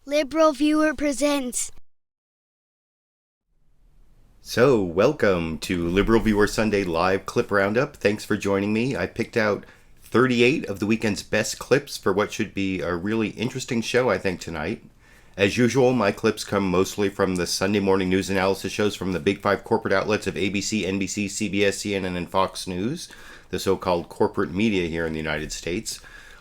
Liberal Viewer presents. So, welcome to Liberal Viewer Sunday Live Clip Roundup. Thanks for joining me. I picked out 38 of the weekend's best clips for what should be a really interesting show, I think, tonight. As usual, my clips come mostly from the Sunday morning news analysis shows from the big five corporate outlets of ABC, NBC, CBS, CNN, and Fox News, the so-called corporate media here in the United States.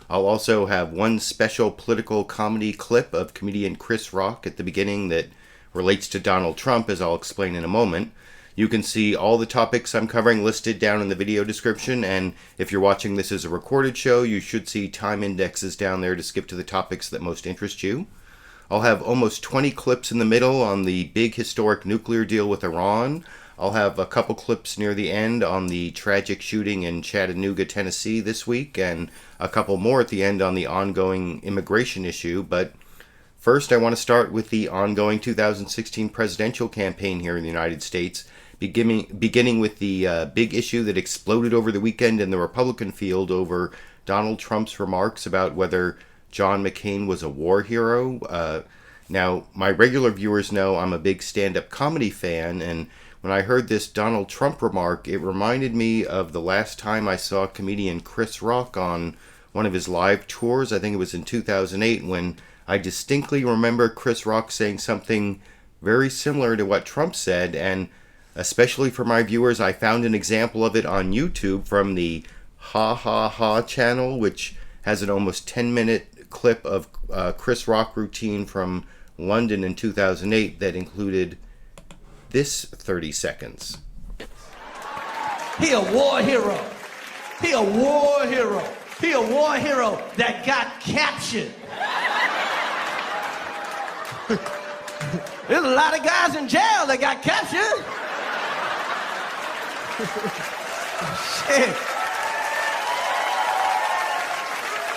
I'll also have one special political comedy clip of comedian Chris Rock at the beginning that relates to Donald Trump, as I'll explain in a moment. You can see all the topics I'm covering listed down in the video description, and if you're watching this as a recorded show, you should see time indexes down there to skip to the topics that most interest you. I'll have almost 20 clips in the middle on the big historic nuclear deal with Iran. I'll have a couple clips near the end on the tragic shooting in Chattanooga, Tennessee this week, and a couple more at the end on the ongoing immigration issue. But first, I want to start with the ongoing 2016 presidential campaign here in the United States, beginning with the big issue that exploded over the weekend in the Republican field over Donald Trump's remarks about whether John McCain was a war hero. Now, my regular viewers know I'm a big stand-up comedy fan, and when I heard this Donald Trump remark, it reminded me of the last time I saw comedian Chris Rock on one of his live tours. I think it was in 2008, when I distinctly remember Chris Rock saying something very similar to what Trump said, and especially for my viewers, I found an example of it on YouTube from the Ha Ha Ha channel, which has an almost 10-minute clip of Chris Rock routine from London in 2008 that included this 30 seconds. He a war hero. He a war hero. He a war hero that got captured. There's a lot of guys in jail that got captured. Shit.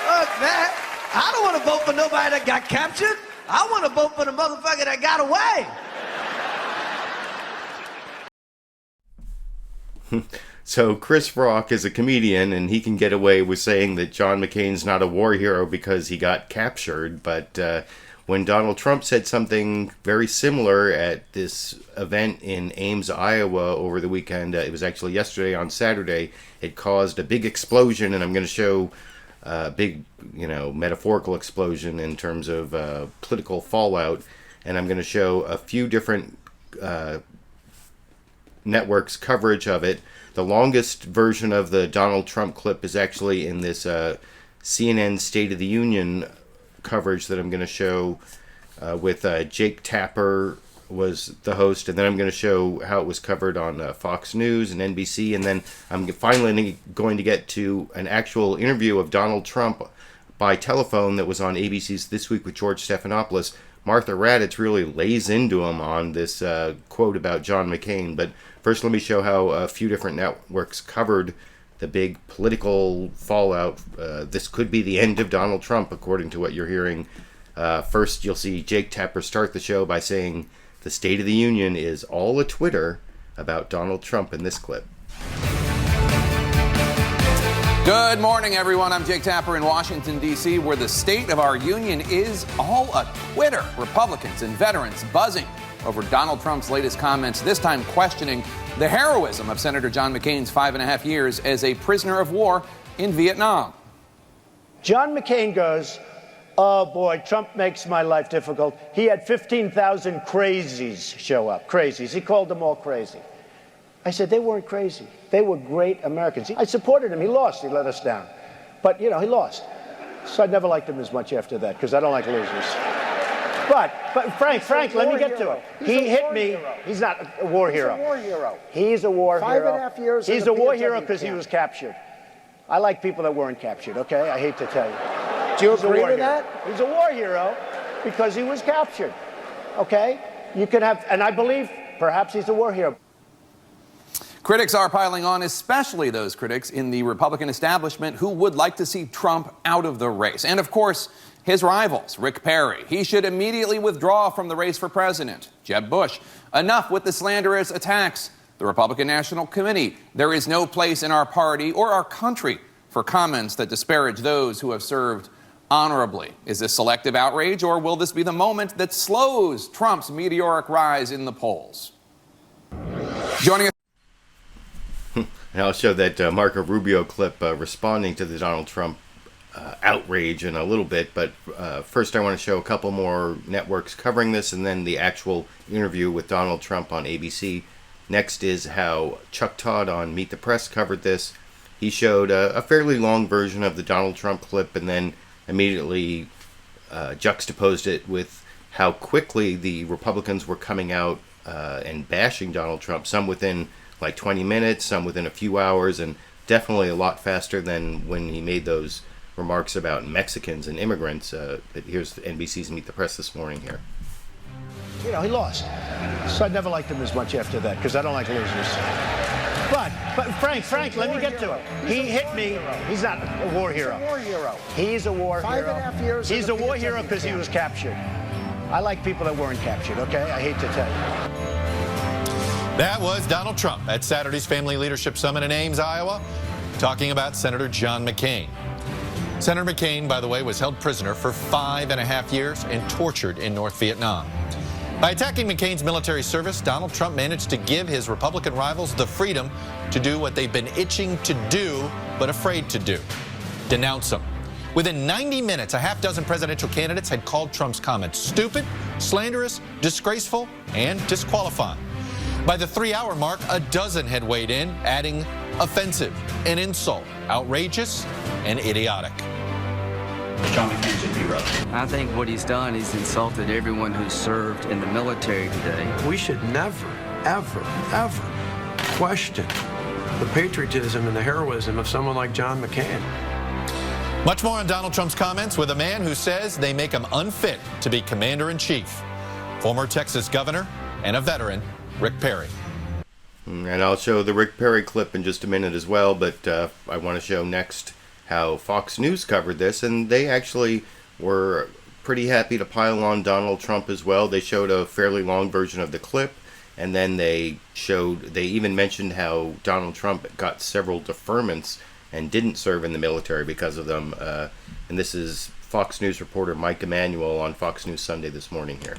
Look, man, I don't want to vote for nobody that got captured. I want to vote for the motherfucker that got away. So Chris Rock is a comedian, and he can get away with saying that John McCain's not a war hero because he got captured. But when Donald Trump said something very similar at this event in Ames, Iowa over the weekend, it was actually yesterday on Saturday, it caused a big explosion, and I'm going to show a big, metaphorical explosion in terms of political fallout, and I'm going to show a few different network's coverage of it. The longest version of the Donald Trump clip is actually in this CNN State of the Union coverage that I'm going to show with Jake Tapper was the host, and then I'm going to show how it was covered on Fox News and NBC, and then I'm finally going to get to an actual interview of Donald Trump by telephone that was on ABC's This Week with George Stephanopoulos. Martha Raddatz really lays into him on this quote about John McCain. But first, let me show how a few different networks covered the big political fallout. This could be the end of Donald Trump, according to what you're hearing. First, you'll see Jake Tapper start the show by saying the State of the Union is all a Twitter about Donald Trump in this clip. Good morning, everyone. I'm Jake Tapper in Washington, D.C., where the state of our union is all a Twitter. Republicans and veterans buzzing over Donald Trump's latest comments, this time questioning the heroism of Senator John McCain's 5.5 years as a prisoner of war in Vietnam. John McCain goes, "Oh, boy, Trump makes my life difficult." He had 15,000 crazies show up. Crazies. He called them all crazy. I said, they weren't crazy. They were great Americans. I supported him. He lost. He let us down. But, he lost. So I never liked him as much after that, because I don't like losers. But Frank, let me get to it. He hit me. He's not a war hero. He's a war hero. He's a war hero. 5.5 years. He's a war hero because he was captured. I like people that weren't captured, okay? I hate to tell you. Do you agree with that? He's a war hero because he was captured, okay? You could have, and I believe perhaps he's a war hero. Critics are piling on, especially those critics in the Republican establishment who would like to see Trump out of the race. And of course, his rivals, Rick Perry. He should immediately withdraw from the race for president. Jeb Bush. Enough with the slanderous attacks. The Republican National Committee. There is no place in our party or our country for comments that disparage those who have served honorably. Is this selective outrage, or will this be the moment that slows Trump's meteoric rise in the polls? Joining us. And I'll show that Marco Rubio clip responding to the Donald Trump outrage in a little bit, but first I want to show a couple more networks covering this and then the actual interview with Donald Trump on ABC. Next is how Chuck Todd on Meet the Press covered this. He showed a fairly long version of the Donald Trump clip and then immediately juxtaposed it with how quickly the Republicans were coming out and bashing Donald Trump, some within like 20 minutes, some within a few hours, and definitely a lot faster than when he made those remarks about Mexicans and immigrants. Here's NBC's Meet the Press this morning here. You know, he lost. So I never liked him as much after that, because I don't like losers. But Frank, let me get to it. He hit me. He's not a war hero. He's a war hero. He's a war hero. 5.5 years. He's a war hero because he was captured. I like people that weren't captured, okay? I hate to tell you. That was Donald Trump at Saturday's Family Leadership Summit in Ames, Iowa, talking about Senator John McCain. Senator McCain, by the way, was held prisoner for 5.5 years and tortured in North Vietnam. By attacking McCain's military service, Donald Trump managed to give his Republican rivals the freedom to do what they've been itching to do but afraid to do: denounce him. Within 90 minutes, a half dozen presidential candidates had called Trump's comments stupid, slanderous, disgraceful, and disqualifying. By the 3-hour mark, a dozen had weighed in, adding offensive, an insult, outrageous, and idiotic. John McCain should be rough. I think what he's done, he's insulted everyone who served in the military today. We should never, ever, ever question the patriotism and the heroism of someone like John McCain. Much more on Donald Trump's comments with a man who says they make him unfit to be commander-in-chief. Former Texas governor and a veteran, Rick Perry. And I'll show the Rick Perry clip in just a minute as well, but I want to show next how Fox News covered this, and they actually were pretty happy to pile on Donald Trump as well. They showed a fairly long version of the clip, and then they even mentioned how Donald Trump got several deferments and didn't serve in the military because of them. And this is Fox News reporter Mike Emanuel on Fox News Sunday this morning here.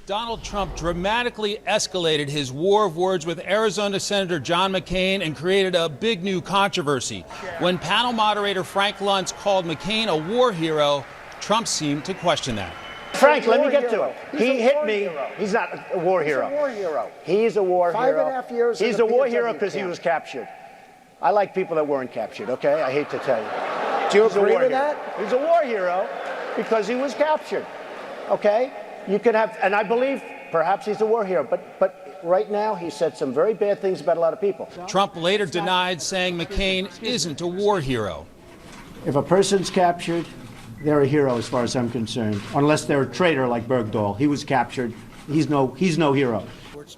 Donald Trump dramatically escalated his war of words with Arizona Senator John McCain and created a big new controversy. When panel moderator Frank Luntz called McCain a war hero, Trump seemed to question that. Frank, let me get to it. He hit me. He's not a war hero. He's a war hero. He's a war hero. 5.5 years. He's a war hero because he was captured. I like people that weren't captured, okay? I hate to tell you. Do you agree with that? He's a war hero because he was captured, okay? You can have, and I believe perhaps he's a war hero, but right now he said some very bad things about a lot of people. Trump later denied, saying McCain isn't a war hero. If a person's captured, they're a hero as far as I'm concerned, unless they're a traitor like Bergdahl. He was captured. He's no hero.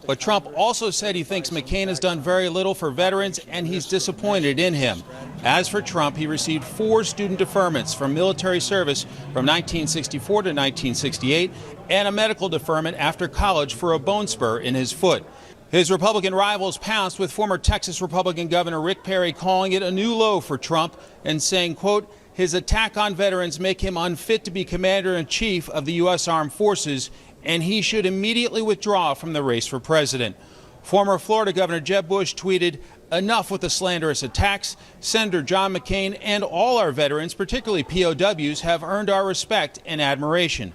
But Trump also said he thinks McCain has done very little for veterans, and he's disappointed in him. As for Trump, he received 4 student deferments from military service from 1964 to 1968 and a medical deferment after college for a bone spur in his foot. His Republican rivals pounced, with former Texas Republican Governor Rick Perry calling it a new low for Trump and saying, quote, his attack on veterans make him unfit to be commander-in-chief of the U.S. Armed Forces, and he should immediately withdraw from the race for president. Former Florida Governor Jeb Bush tweeted, enough with the slanderous attacks. Senator John McCain and all our veterans, particularly POWs, have earned our respect and admiration.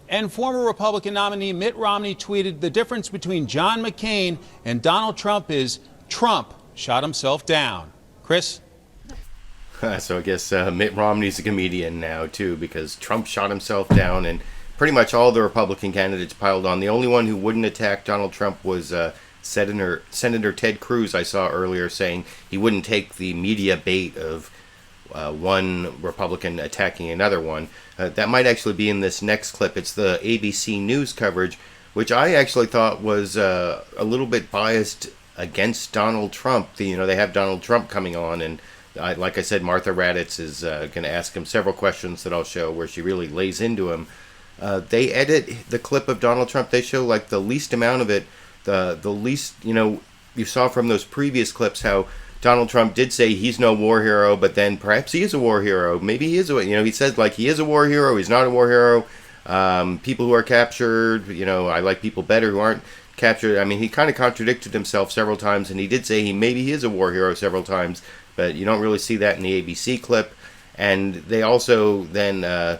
And former Republican nominee Mitt Romney tweeted, the difference between John McCain and Donald Trump is Trump shot himself down. Chris? So I guess Mitt Romney's a comedian now, too, because Trump shot himself down, and pretty much all the Republican candidates piled on. The only one who wouldn't attack Donald Trump was Senator Ted Cruz. I saw earlier saying he wouldn't take the media bait of one Republican attacking another one. That might actually be in this next clip. It's the ABC News coverage, which I actually thought was a little bit biased against Donald Trump. They have Donald Trump coming on, and like I said, Martha Raddatz is going to ask him several questions that I'll show where she really lays into him. They edit the clip of Donald Trump. They show like the least amount of it, the least, you saw from those previous clips how Donald Trump did say he's no war hero, but then perhaps he is a war hero. Maybe he is he said like he is a war hero, he's not a war hero. People who are captured, I like people better who aren't captured. I mean, he kind of contradicted himself several times, and he did say maybe he is a war hero several times, but you don't really see that in the ABC clip. And they also then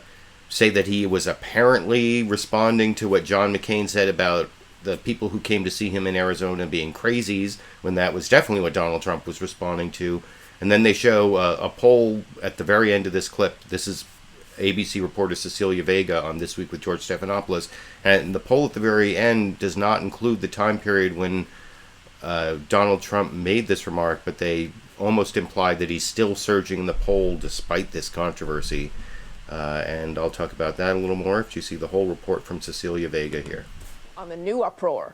say that he was apparently responding to what John McCain said about the people who came to see him in Arizona being crazies, when that was definitely what Donald Trump was responding to. And then they show a poll at the very end of this clip. This is ABC reporter Cecelia Vega on This Week with George Stephanopoulos. And the poll at the very end does not include the time period when Donald Trump made this remark, but they almost implied that he's still surging in the poll despite this controversy. And I'll talk about that a little more if you see the whole report from Cecelia Vega here. On the new uproar.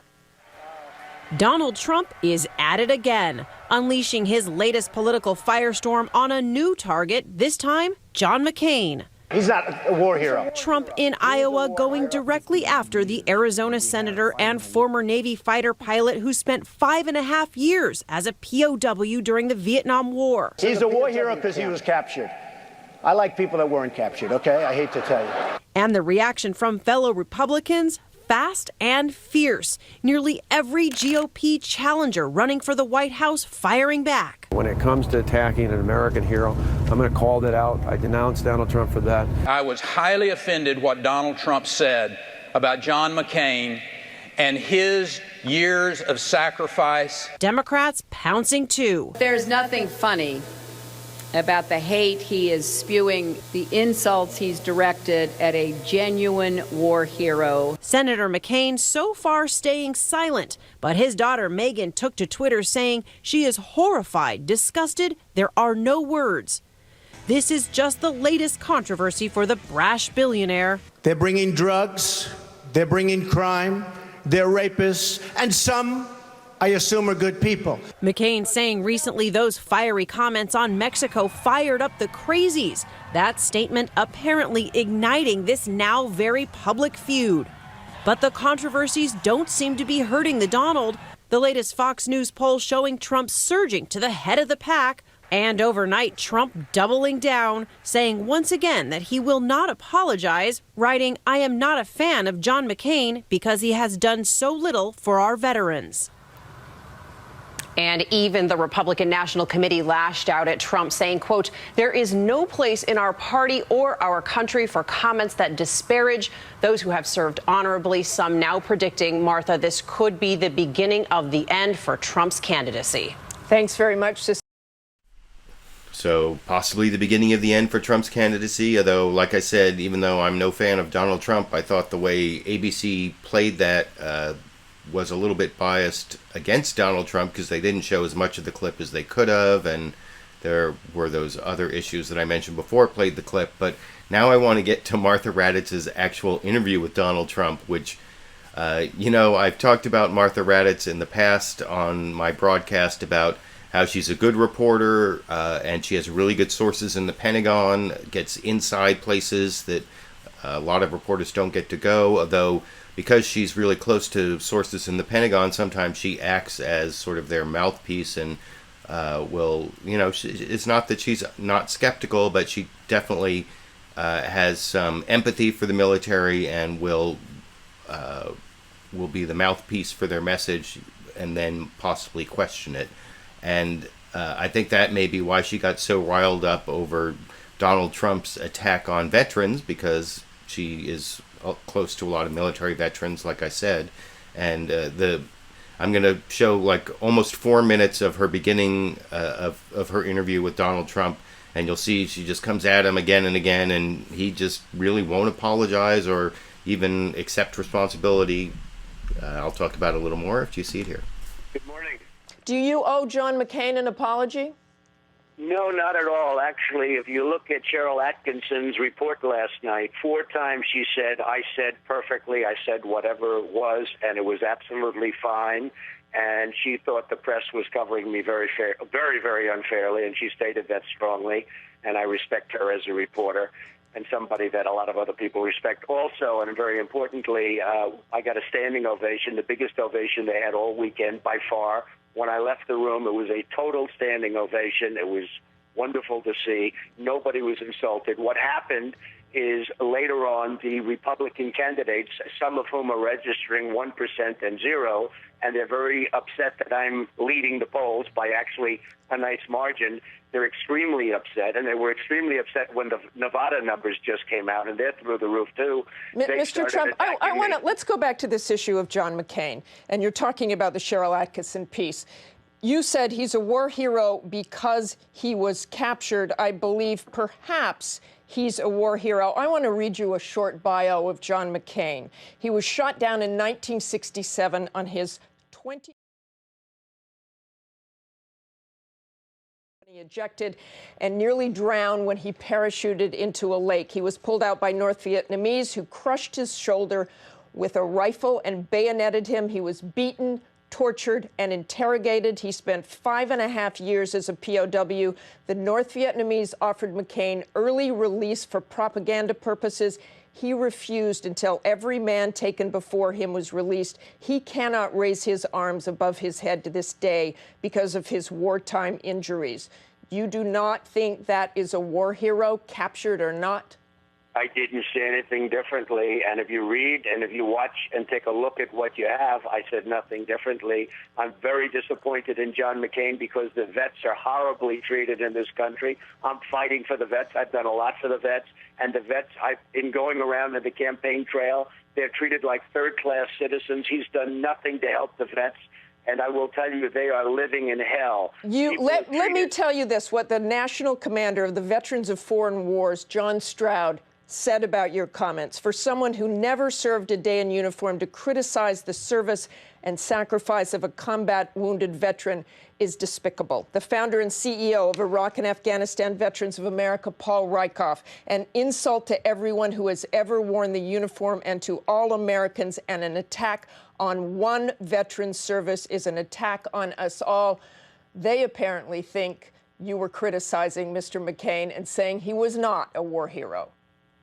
Donald Trump is at it again, unleashing his latest political firestorm on a new target, this time John McCain. He's not a war hero. Trump in Iowa going directly after the Arizona senator and former Navy fighter pilot who spent 5.5 years as a POW during the Vietnam War. He's a war hero because he was captured. I like people that weren't captured, okay? I hate to tell you. And the reaction from fellow Republicans? Fast and fierce. Nearly every GOP challenger running for the White House firing back. When it comes to attacking an American hero, I'm going to call that out. I denounce Donald Trump for that. I was highly offended what Donald Trump said about John McCain and his years of sacrifice. Democrats pouncing too. There's nothing funny about the hate he is spewing, the insults he's directed at a genuine war hero. Senator McCain so far staying silent, but his daughter Megan took to Twitter saying she is horrified, disgusted, there are no words. This is just the latest controversy for the brash billionaire. They're bringing drugs, they're bringing crime, they're rapists, and some, I assume, are good people. McCain saying recently those fiery comments on Mexico fired up the crazies. That statement apparently igniting this now very public feud. But the controversies don't seem to be hurting the Donald. The latest Fox News poll showing Trump surging to the head of the pack. And overnight, Trump doubling down, saying once again that he will not apologize, writing, "I am not a fan of John McCain because he has done so little for our veterans." And even the Republican National Committee lashed out at Trump, saying, quote, "There is no place in our party or our country for comments that disparage those who have served honorably." Some now predicting, Martha, this could be the beginning of the end for Trump's candidacy. Thanks very much. So possibly the beginning of the end for Trump's candidacy, although, like I said, even though I'm no fan of Donald Trump, I thought the way ABC played that was a little bit biased against Donald Trump because they didn't show as much of the clip as they could have, and there were those other issues that I mentioned before played the clip. But now I want to get to Martha Raddatz's actual interview with Donald Trump, which, I've talked about Martha Raddatz in the past on my broadcast about how she's a good reporter and she has really good sources in the Pentagon, gets inside places that a lot of reporters don't get to go, although because she's really close to sources in the Pentagon, sometimes she acts as sort of their mouthpiece and it's not that she's not skeptical, but she definitely has some empathy for the military and will be the mouthpiece for their message and then possibly question it. And I think that may be why she got so riled up over Donald Trump's attack on veterans, because she is close to a lot of military veterans, like I said. And I'm going to show like almost 4 minutes of her beginning of her interview with Donald Trump, and you'll see she just comes at him again and again, and he just really won't apologize or even accept responsibility. I'll talk about it a little more if you see it here. Good morning. Do you owe John McCain an apology? No, not at all. Actually, if you look at Cheryl Atkinson's report last night, 4 times she said, "I said perfectly, I said whatever it was, and it was absolutely fine." And she thought the press was covering me very, very unfairly, and she stated that strongly. And I respect her as a reporter and somebody that a lot of other people respect also. And very importantly, I got a standing ovation, the biggest ovation they had all weekend by far, When I left the room, it was a total standing ovation. It was wonderful to see. Nobody was insulted. What happened is later on, the Republican candidates, some of whom are registering 1% and 0%, and they're very upset that I'm leading the polls by actually a nice margin. They're extremely upset, and they were extremely upset when the Nevada numbers just came out, and they're through the roof, too. Mr. Trump, I want to, let's go back to this issue of John McCain, and you're talking about the Cheryl Atkinson piece. You said he's a war hero because he was captured. I believe perhaps he's a war hero. I want to read you a short bio of John McCain. He was shot down in 1967 on his 20. He ejected and nearly drowned when he parachuted into a lake. He was pulled out by North Vietnamese who crushed his shoulder with a rifle and bayoneted him. He was beaten, tortured, and interrogated. He spent 5.5 years as a POW. The North Vietnamese offered McCain early release for propaganda purposes. He refused until every man taken before him was released. He cannot raise his arms above his head to this day because of his wartime injuries. You do not think that is a war hero, captured or not? I didn't say anything differently, and if you read and if you watch and take a look at what you have, I said nothing differently. I'm very disappointed in John McCain because the vets are horribly treated in this country. I'm fighting for the vets. I've done a lot for the vets, and the vets, in going around in the campaign trail, they're treated like third-class citizens. He's done nothing to help the vets. And I will tell you, they are living in hell. Let me tell you this, what the national commander of the Veterans of Foreign Wars, John Stroud, said about your comments. For someone who never served a day in uniform to criticize the service and sacrifice of a combat wounded veteran is despicable. The founder and CEO of Iraq and Afghanistan Veterans of America, Paul Rieckhoff, an insult to everyone who has ever worn the uniform and to all Americans, and an attack on one veteran's service is an attack on us all. They apparently think you were criticizing Mr. McCain and saying he was not a war hero.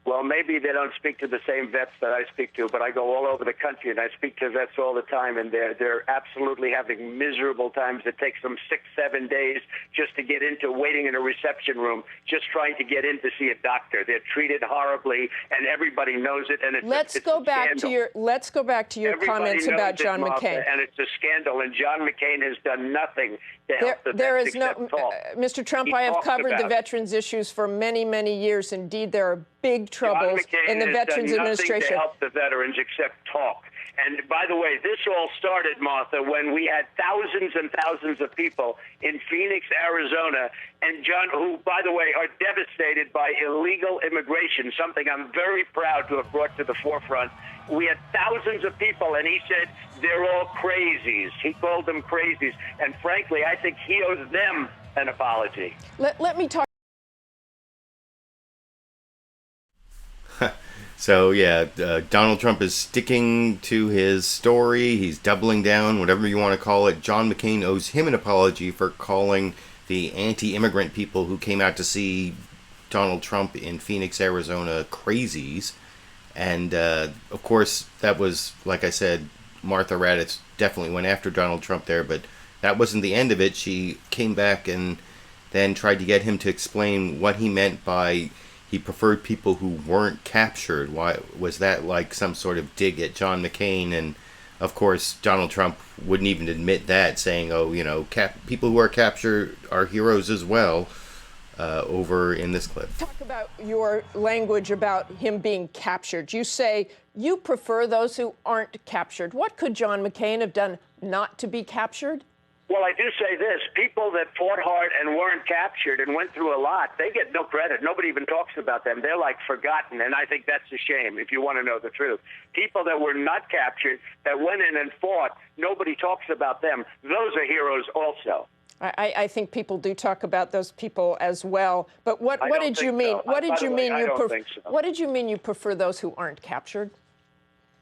Well, maybe they don't speak to the same vets that I speak to, but I go all over the country and I speak to vets all the time, and they're absolutely having miserable times. It takes them 6-7 days just to get into waiting in a reception room, just trying to get in to see a doctor. They're treated horribly, and everybody knows it. And let's go back to your comments about John McCain. And it's a scandal. And John McCain has done nothing to help the vets except talk. Mr. Trump, I have covered the veterans issues for many, many years. Indeed, there are big troubles in the Veterans Administration. To help the veterans except talk. And by the way, this all started, Martha, when we had thousands and thousands of people in Phoenix, Arizona, and John, who, by the way, are devastated by illegal immigration, something I'm very proud to have brought to the forefront. We had thousands of people, and he said they're all crazies. He called them crazies. And frankly, I think he owes them an apology. Let me talk. So, yeah, Donald Trump is sticking to his story. He's doubling down, whatever you want to call it. John McCain owes him an apology for calling the anti-immigrant people who came out to see Donald Trump in Phoenix, Arizona, crazies. And, of course, that was, like I said, Martha Raddatz definitely went after Donald Trump there, but that wasn't the end of it. She came back and then tried to get him to explain what he meant by he preferred people who weren't captured. Why was that, like some sort of dig at John McCain? And of course, Donald Trump wouldn't even admit that, saying, "Oh, you know, people who are captured are heroes as well." Over in this clip. Talk about your language about him being captured. You say you prefer those who aren't captured. What could John McCain have done not to be captured? Well, I do say this. People that fought hard and weren't captured and went through a lot, they get no credit. Nobody even talks about them. They're like forgotten, and I think that's a shame if you want to know the truth. People that were not captured, that went in and fought, nobody talks about them. Those are heroes also. I think people do talk about those people as well. But what did you mean? What did you mean? What did you mean you prefer those who aren't captured?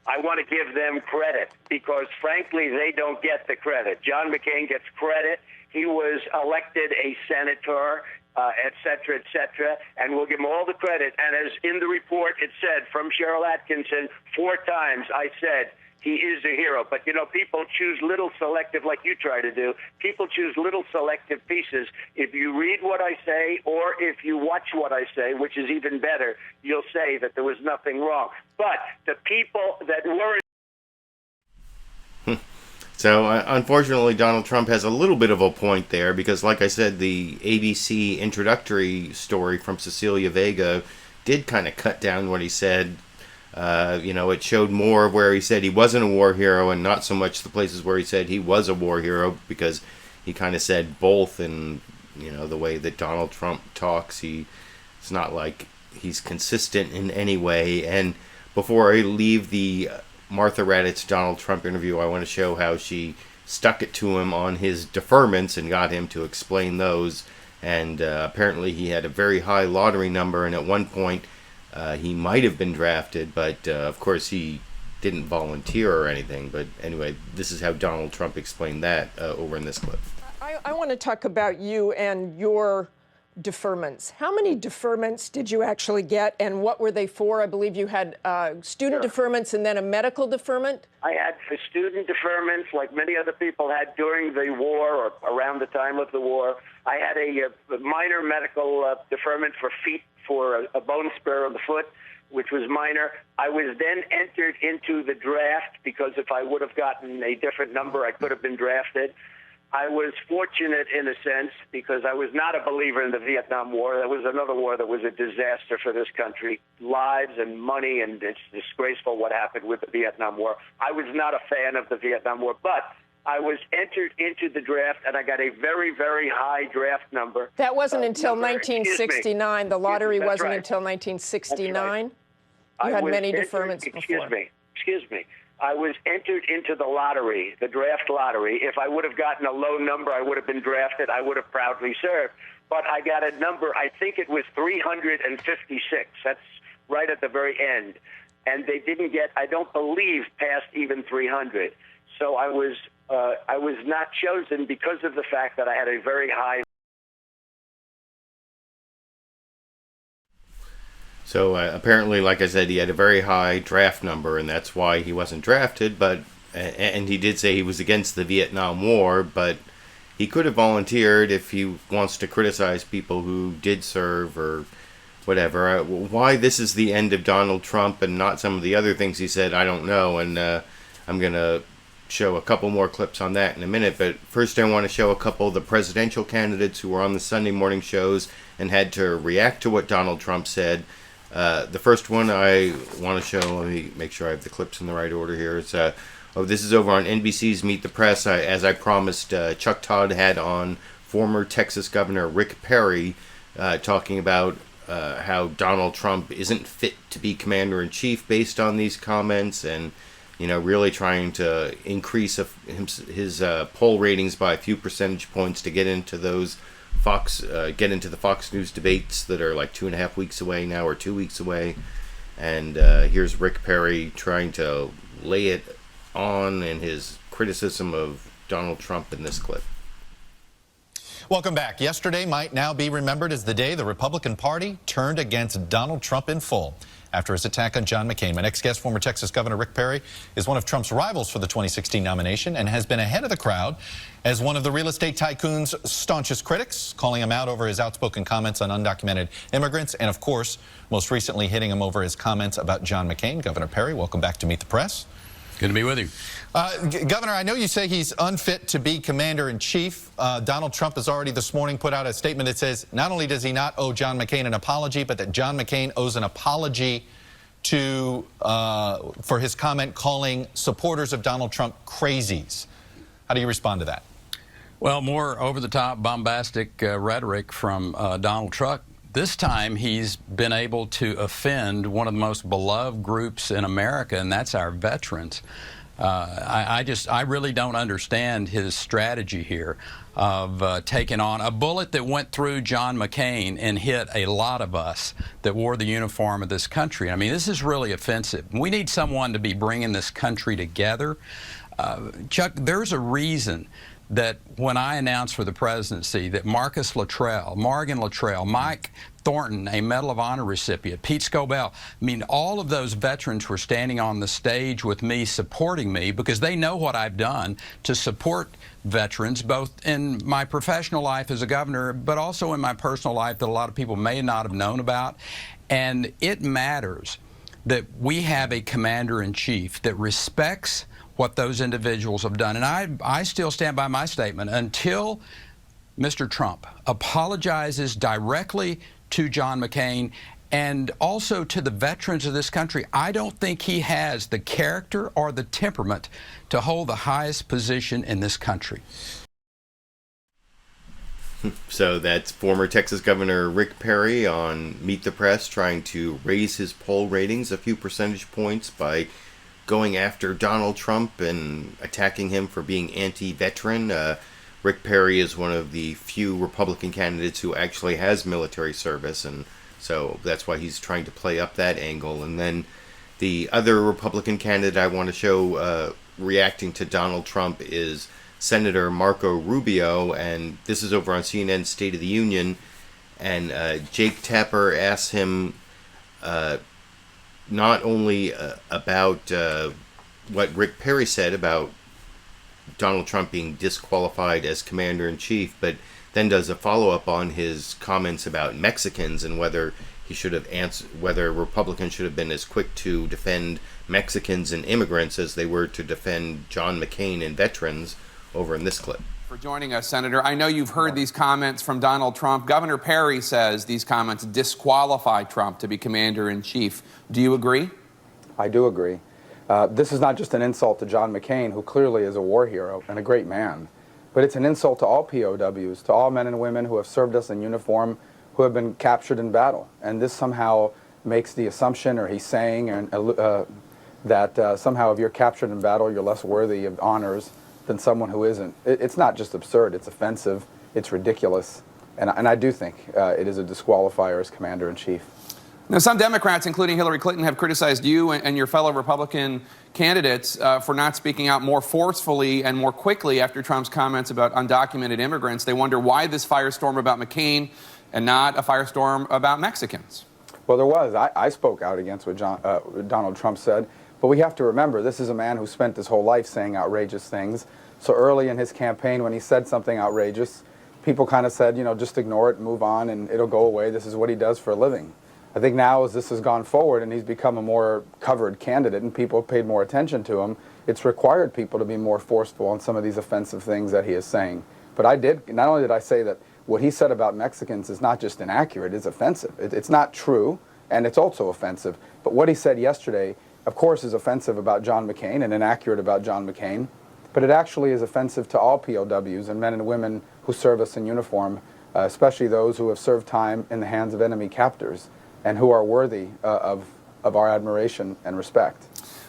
I want to give them credit because, frankly, they don't get the credit. John McCain gets credit. He was elected a senator, et cetera, and we'll give him all the credit. And as in the report it said from Cheryl Atkinson, 4 times I said he is a hero. But, you know, people choose little selective, like you try to do. People choose little selective pieces. If you read what I say or if you watch what I say, which is even better, you'll say that there was nothing wrong. But the people that weren't. So, unfortunately, Donald Trump has a little bit of a point there because, like I said, the ABC introductory story from Cecelia Vega did kind of cut down what he said. You know, it showed more of where he said he wasn't a war hero and not so much the places where he said he was a war hero, because he kind of said both. And, you know, the way that Donald Trump talks, it's not like he's consistent in any way. And before I leave the Martha Raddatz Donald Trump interview, I want to show how she stuck it to him on his deferments and got him to explain those. And apparently he had a very high lottery number, and at one point he might have been drafted, but of course he didn't volunteer or anything. But anyway, this is how Donald Trump explained that over in this clip. I want to talk about you and your deferments. How many deferments did you actually get, and what were they for? I believe you had student deferments and then a medical deferment. I had student deferments like many other people had during the war or around the time of the war. I had a minor medical deferment for feet, for a bone spur of the foot, which was minor. I was then entered into the draft because if I would have gotten a different number, I could have been drafted. I was fortunate in a sense because I was not a believer in the Vietnam War. That was another war that was a disaster for this country. Lives and money, and it's disgraceful what happened with the Vietnam War. I was not a fan of the Vietnam War, but I was entered into the draft, and I got a very, very high draft number. That wasn't until 1969. The lottery wasn't until 1969. Right. You had many deferments before. Excuse me. I was entered into the lottery, the draft lottery. If I would have gotten a low number, I would have been drafted. I would have proudly served. But I got a number, I think it was 356. That's right at the very end. And they didn't get, I don't believe, past even 300. So I was not chosen because of the fact that I had a very high. So apparently, like I said, he had a very high draft number, and that's why he wasn't drafted. But and he did say he was against the Vietnam War, but he could have volunteered if he wants to criticize people who did serve or whatever. Why this is the end of Donald Trump and not some of the other things he said, I don't know. And I'm going to show a couple more clips on that in a minute. But first I want to show a couple of the presidential candidates who were on the Sunday morning shows and had to react to what Donald Trump said. The first one I want to show, let me make sure I have the clips in the right order here. It's this is over on NBC's Meet the Press. As I promised, Chuck Todd had on former Texas Governor Rick Perry talking about how Donald Trump isn't fit to be commander-in-chief based on these comments, and really trying to increase his poll ratings by a few percentage points to get into those the Fox News debates that are like 2.5 weeks away now, or 2 weeks away. And here's Rick Perry trying to lay it on in his criticism of Donald Trump in this clip. Welcome back. Yesterday might now be remembered as the day the Republican Party turned against Donald Trump in full after his attack on John McCain. My next guest, former Texas Governor Rick Perry, is one of Trump's rivals for the 2016 nomination and has been ahead of the crowd as one of the real estate tycoon's staunchest critics, calling him out over his outspoken comments on undocumented immigrants, and of course, most recently hitting him over his comments about John McCain. Governor Perry, welcome back to Meet the Press. Good to be with you. Governor, I know you say he's unfit to be commander-in-chief. Donald Trump has already this morning put out a statement that says not only does he not owe John McCain an apology, but that John McCain owes an apology for his comment calling supporters of Donald Trump crazies. How do you respond to that? Well, more over-the-top bombastic rhetoric from Donald Trump. This time he's been able to offend one of the most beloved groups in America, and that's our veterans. I really don't understand his strategy here of taking on a bullet that went through John McCain and hit a lot of us that wore the uniform of this country. I mean, this is really offensive. We need someone to be bringing this country together. Chuck, there's a reason that when I announced for the presidency that Marcus Luttrell, Morgan Luttrell, Mike Thornton, a Medal of Honor recipient, Pete Scobell, I mean, all of those veterans were standing on the stage with me, supporting me, because they know what I've done to support veterans, both in my professional life as a governor, but also in my personal life that a lot of people may not have known about. And it matters that we have a commander-in-chief that respects what those individuals have done. And I still stand by my statement. Until Mr. Trump apologizes directly to John McCain and also to the veterans of this country, I don't think he has the character or the temperament to hold the highest position in this country. So that's former Texas Governor Rick Perry on Meet the Press, trying to raise his poll ratings a few percentage points by going after Donald Trump and attacking him for being anti-veteran. Rick Perry is one of the few Republican candidates who actually has military service, and so that's why he's trying to play up that angle. And then the other Republican candidate I want to show reacting to Donald Trump is Senator Marco Rubio, and this is over on CNN's State of the Union, and Jake Tapper asks him not only about what Rick Perry said about Donald Trump being disqualified as commander-in-chief, but then does a follow-up on his comments about Mexicans and whether he should have whether Republicans should have been as quick to defend Mexicans and immigrants as they were to defend John McCain and veterans, over in this clip. For joining us, Senator. I know you've heard these comments from Donald Trump. Governor Perry says these comments disqualify Trump to be commander-in-chief. Do you agree? I do agree. This is not just an insult to John McCain, who clearly is a war hero and a great man, but it's an insult to all POWs, to all men and women who have served us in uniform, who have been captured in battle. And this somehow makes the assumption, or he's saying, that somehow if you're captured in battle, you're less worthy of honors than someone who isn't. It's not just absurd, it's offensive, it's ridiculous, and I do think it is a disqualifier as commander-in-chief. Now, some Democrats, including Hillary Clinton, have criticized you and your fellow Republican candidates for not speaking out more forcefully and more quickly after Trump's comments about undocumented immigrants. They wonder why this firestorm about McCain and not a firestorm about Mexicans. Well, there was. I spoke out against what Donald Trump said. But we have to remember, this is a man who spent his whole life saying outrageous things. So early in his campaign, when he said something outrageous, people kind of said, you know, just ignore it and move on and it'll go away. This is what he does for a living. I think now as this has gone forward and he's become a more covered candidate and people have paid more attention to him, it's required people to be more forceful on some of these offensive things that he is saying. But not only did I say that what he said about Mexicans is not just inaccurate, it's offensive. It's not true, and it's also offensive. But what he said yesterday, of course, is offensive about John McCain and inaccurate about John McCain, but it actually is offensive to all POWs and men and women who serve us in uniform, especially those who have served time in the hands of enemy captors and who are worthy of our admiration and respect.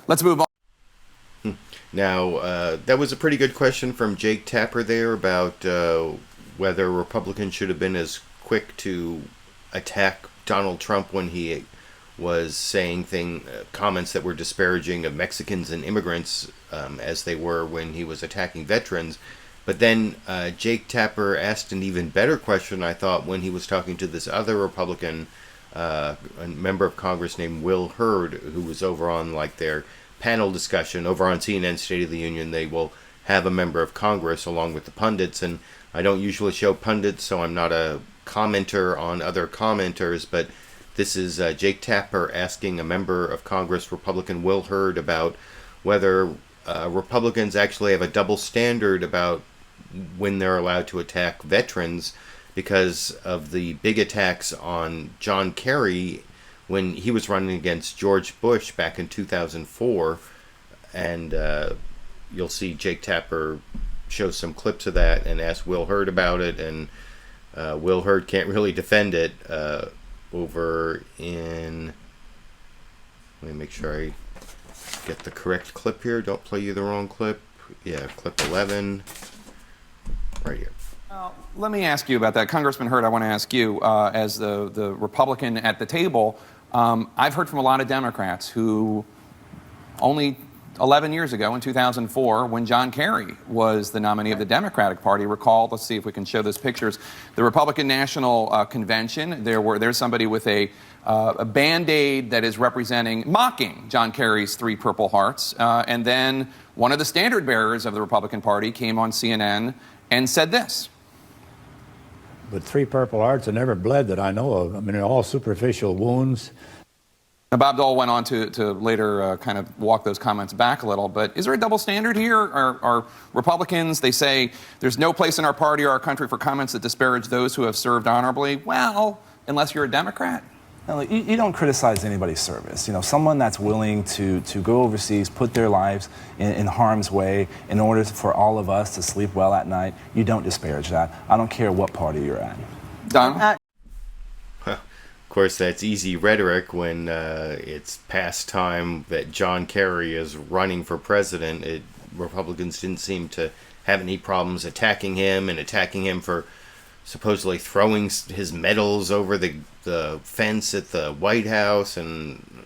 Let's move on. Now, that was a pretty good question from Jake Tapper there about whether Republicans should have been as quick to attack Donald Trump when he was saying comments that were disparaging of Mexicans and immigrants as they were when he was attacking veterans. But then Jake Tapper asked an even better question, I thought, when he was talking to this other Republican, a member of Congress named Will Hurd, who was over on like their panel discussion over on CNN State of the Union. They will have a member of Congress along with the pundits, and I don't usually show pundits, so I'm not a commenter on other commenters, but this is Jake Tapper asking a member of Congress, Republican Will Hurd, about whether Republicans actually have a double standard about when they're allowed to attack veterans because of the big attacks on John Kerry when he was running against George Bush back in 2004. And you'll see Jake Tapper show some clips of that and ask Will Hurd about it, and Will Hurd can't really defend it. Over in, let me make sure I get the correct clip here, don't play you the wrong clip. Yeah, clip 11 right here. Let me ask you about that. Congressman Hurd, I want to ask you, as the Republican at the table, I've heard from a lot of Democrats who only 11 years ago in 2004 when John Kerry was the nominee of the Democratic Party. Recall, let's see if we can show those pictures. The Republican National Convention, there's somebody with a Band-Aid that is mocking John Kerry's 3 Purple Hearts. And then one of the standard bearers of the Republican Party came on CNN and said this. But 3 Purple Hearts have never bled that I know of. I mean, they're all superficial wounds. Now, Bob Dole went on to later kind of walk those comments back a little, but is there a double standard here? Are Republicans, they say, there's no place in our party or our country for comments that disparage those who have served honorably? Well, unless you're a Democrat. No, you don't criticize anybody's service. You know, someone that's willing to go overseas, put their lives in harm's way in order for all of us to sleep well at night, you don't disparage that. I don't care what party you're at. Don? Of course, that's easy rhetoric when it's past time that John Kerry is running for president. Republicans didn't seem to have any problems attacking him for supposedly throwing his medals over the fence at the White House and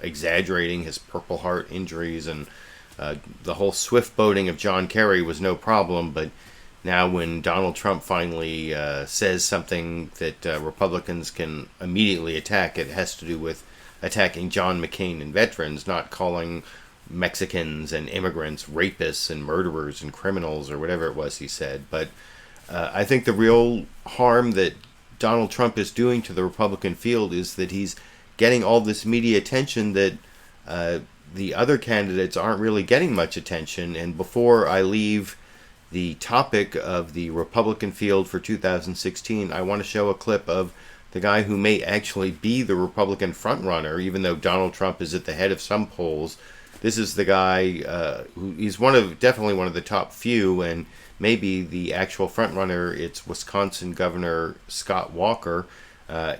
exaggerating his Purple Heart injuries. And the whole swift boating of John Kerry was no problem, but now when Donald Trump finally says something that Republicans can immediately attack, it has to do with attacking John McCain and veterans, not calling Mexicans and immigrants rapists and murderers and criminals or whatever it was he said. But I think the real harm that Donald Trump is doing to the Republican field is that he's getting all this media attention that the other candidates aren't really getting much attention. And before I leave the topic of the Republican field for 2016, I want to show a clip of the guy who may actually be the Republican frontrunner, even though Donald Trump is at the head of some polls. This is the guy he's definitely one of the top few, and maybe the actual frontrunner. It's Wisconsin Governor Scott Walker.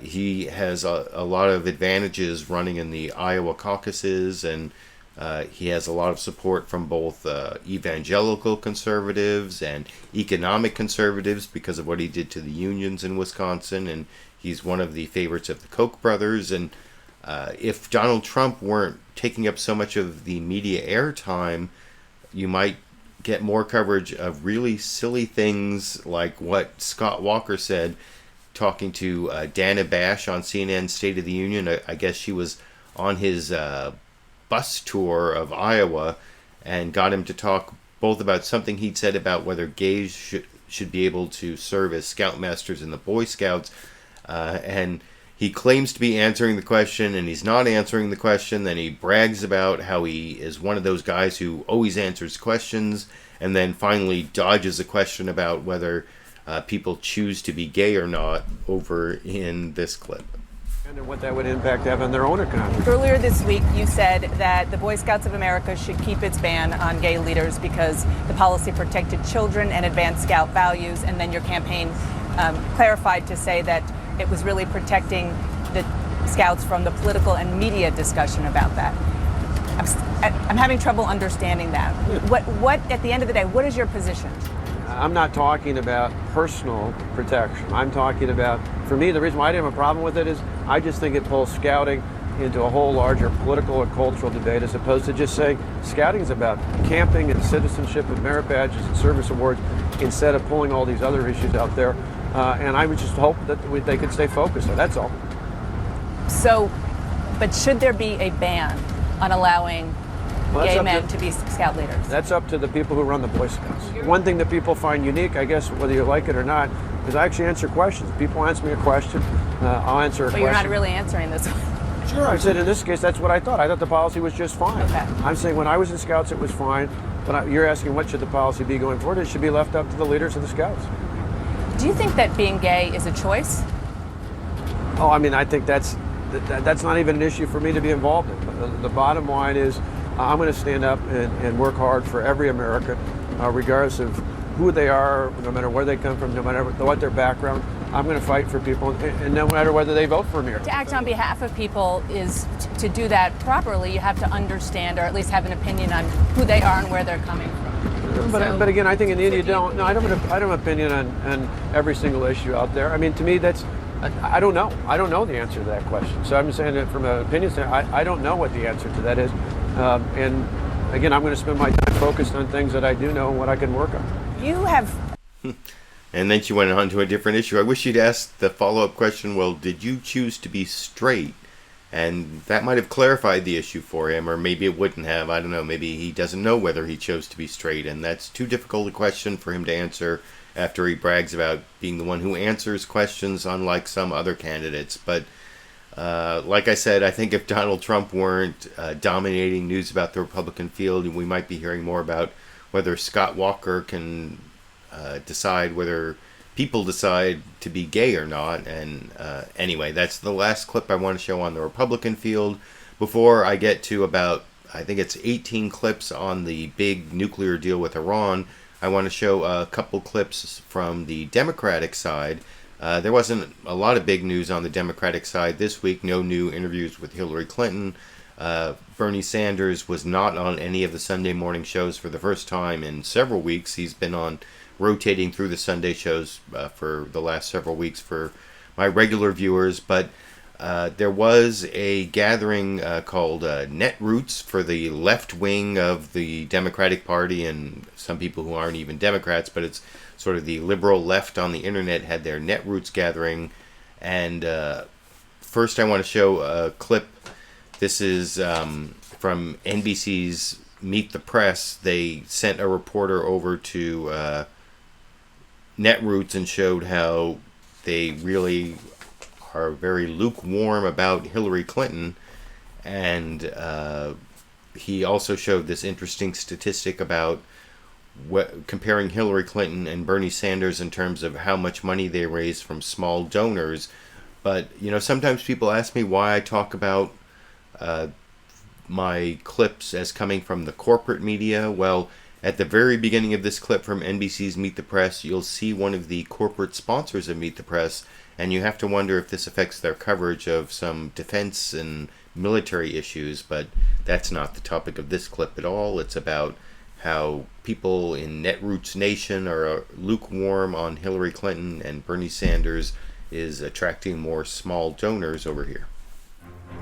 He has a lot of advantages running in the Iowa caucuses, and he has a lot of support from both evangelical conservatives and economic conservatives because of what he did to the unions in Wisconsin, and he's one of the favorites of the Koch brothers. And if Donald Trump weren't taking up so much of the media airtime, you might get more coverage of really silly things like what Scott Walker said, talking to Dana Bash on CNN's State of the Union. I guess she was on his bus tour of Iowa and got him to talk both about something he'd said about whether gays should be able to serve as scoutmasters in the Boy Scouts, and he claims to be answering the question and he's not answering the question. Then he brags about how he is one of those guys who always answers questions, and then finally dodges a question about whether people choose to be gay or not over in this clip. And what that would impact have on their own economy. Earlier this week, you said that the Boy Scouts of America should keep its ban on gay leaders because the policy protected children and advanced Scout values, and then your campaign clarified to say that it was really protecting the Scouts from the political and media discussion about that. I'm having trouble understanding that. What at the end of the day, what is your position? I'm not talking about personal protection. I'm talking about, for me, the reason why I didn't have a problem with it is I just think it pulls scouting into a whole larger political and cultural debate, as opposed to just saying scouting is about camping and citizenship and merit badges and service awards, instead of pulling all these other issues out there. And I would just hope that they could stay focused. That's all. So, but should there be a ban on allowing gay men to be Scout leaders? That's up to the people who run the Boy Scouts. One thing that people find unique, I guess, whether you like it or not, is I actually answer questions. People ask me a question, I'll answer a question. But you're not really answering this one. Sure, I said in this case, that's what I thought. I thought the policy was just fine. Okay. I'm saying when I was in Scouts, it was fine. But you're asking what should the policy be going forward? It should be left up to the leaders of the Scouts. Do you think that being gay is a choice? Oh, I mean, I think that's not even an issue for me to be involved in. The bottom line is I'm going to stand up and work hard for every American, regardless of who they are, no matter where they come from, no matter what their background. I'm going to fight for people, and no matter whether they vote for me or not. To act on behalf of people is to do that properly. You have to understand, or at least have an opinion on who they are and where they're coming from. But again, I think in the end you don't. No, I don't have an opinion on every single issue out there. I mean, to me, I don't know. I don't know the answer to that question. So I'm saying that from an opinion standpoint, I don't know what the answer to that is. And again, I'm going to spend my time focused on things that I do know and what I can work on. You have... And then she went on to a different issue. I wish you'd asked the follow-up question, well, did you choose to be straight? And that might have clarified the issue for him, or maybe it wouldn't have. I don't know. Maybe he doesn't know whether he chose to be straight, and that's too difficult a question for him to answer after he brags about being the one who answers questions, unlike some other candidates. But like I said, I think if Donald Trump weren't dominating news about the Republican field, we might be hearing more about whether Scott Walker can decide whether people decide to be gay or not. And anyway, that's the last clip I want to show on the Republican field before I get to about, I think it's 18 clips on the big nuclear deal with Iran. I want to show a couple clips from the Democratic side. There wasn't a lot of big news on the Democratic side this week. No new interviews with Hillary Clinton. Bernie Sanders was not on any of the Sunday morning shows for the first time in several weeks. He's been on rotating through the Sunday shows for the last several weeks for my regular viewers. But there was a gathering called Netroots for the left wing of the Democratic Party, and some people who aren't even Democrats, but it's sort of the liberal left on the internet had their Netroots gathering. And first I want to show a clip. This is from NBC's Meet the Press. They sent a reporter over to Netroots and showed how they really are very lukewarm about Hillary Clinton. And he also showed this interesting statistic about comparing Hillary Clinton and Bernie Sanders in terms of how much money they raise from small donors. But, you know, sometimes people ask me why I talk about my clips as coming from the corporate media. Well, at the very beginning of this clip from NBC's Meet the Press, you'll see one of the corporate sponsors of Meet the Press, and you have to wonder if this affects their coverage of some defense and military issues, but that's not the topic of this clip at all. It's about how people in Netroots Nation are lukewarm on Hillary Clinton, and Bernie Sanders is attracting more small donors over here.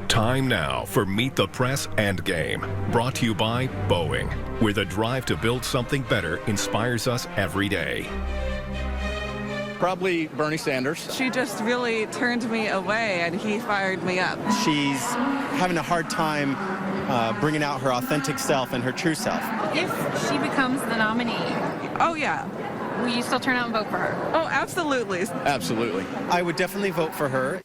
Time now for Meet the Press Endgame, brought to you by Boeing, where the drive to build something better inspires us every day. Probably Bernie Sanders. She just really turned me away and he fired me up. She's having a hard time bringing out her authentic self and her true self. If she becomes the nominee, oh yeah, will you still turn out and vote for her? Oh, absolutely. Absolutely. I would definitely vote for her.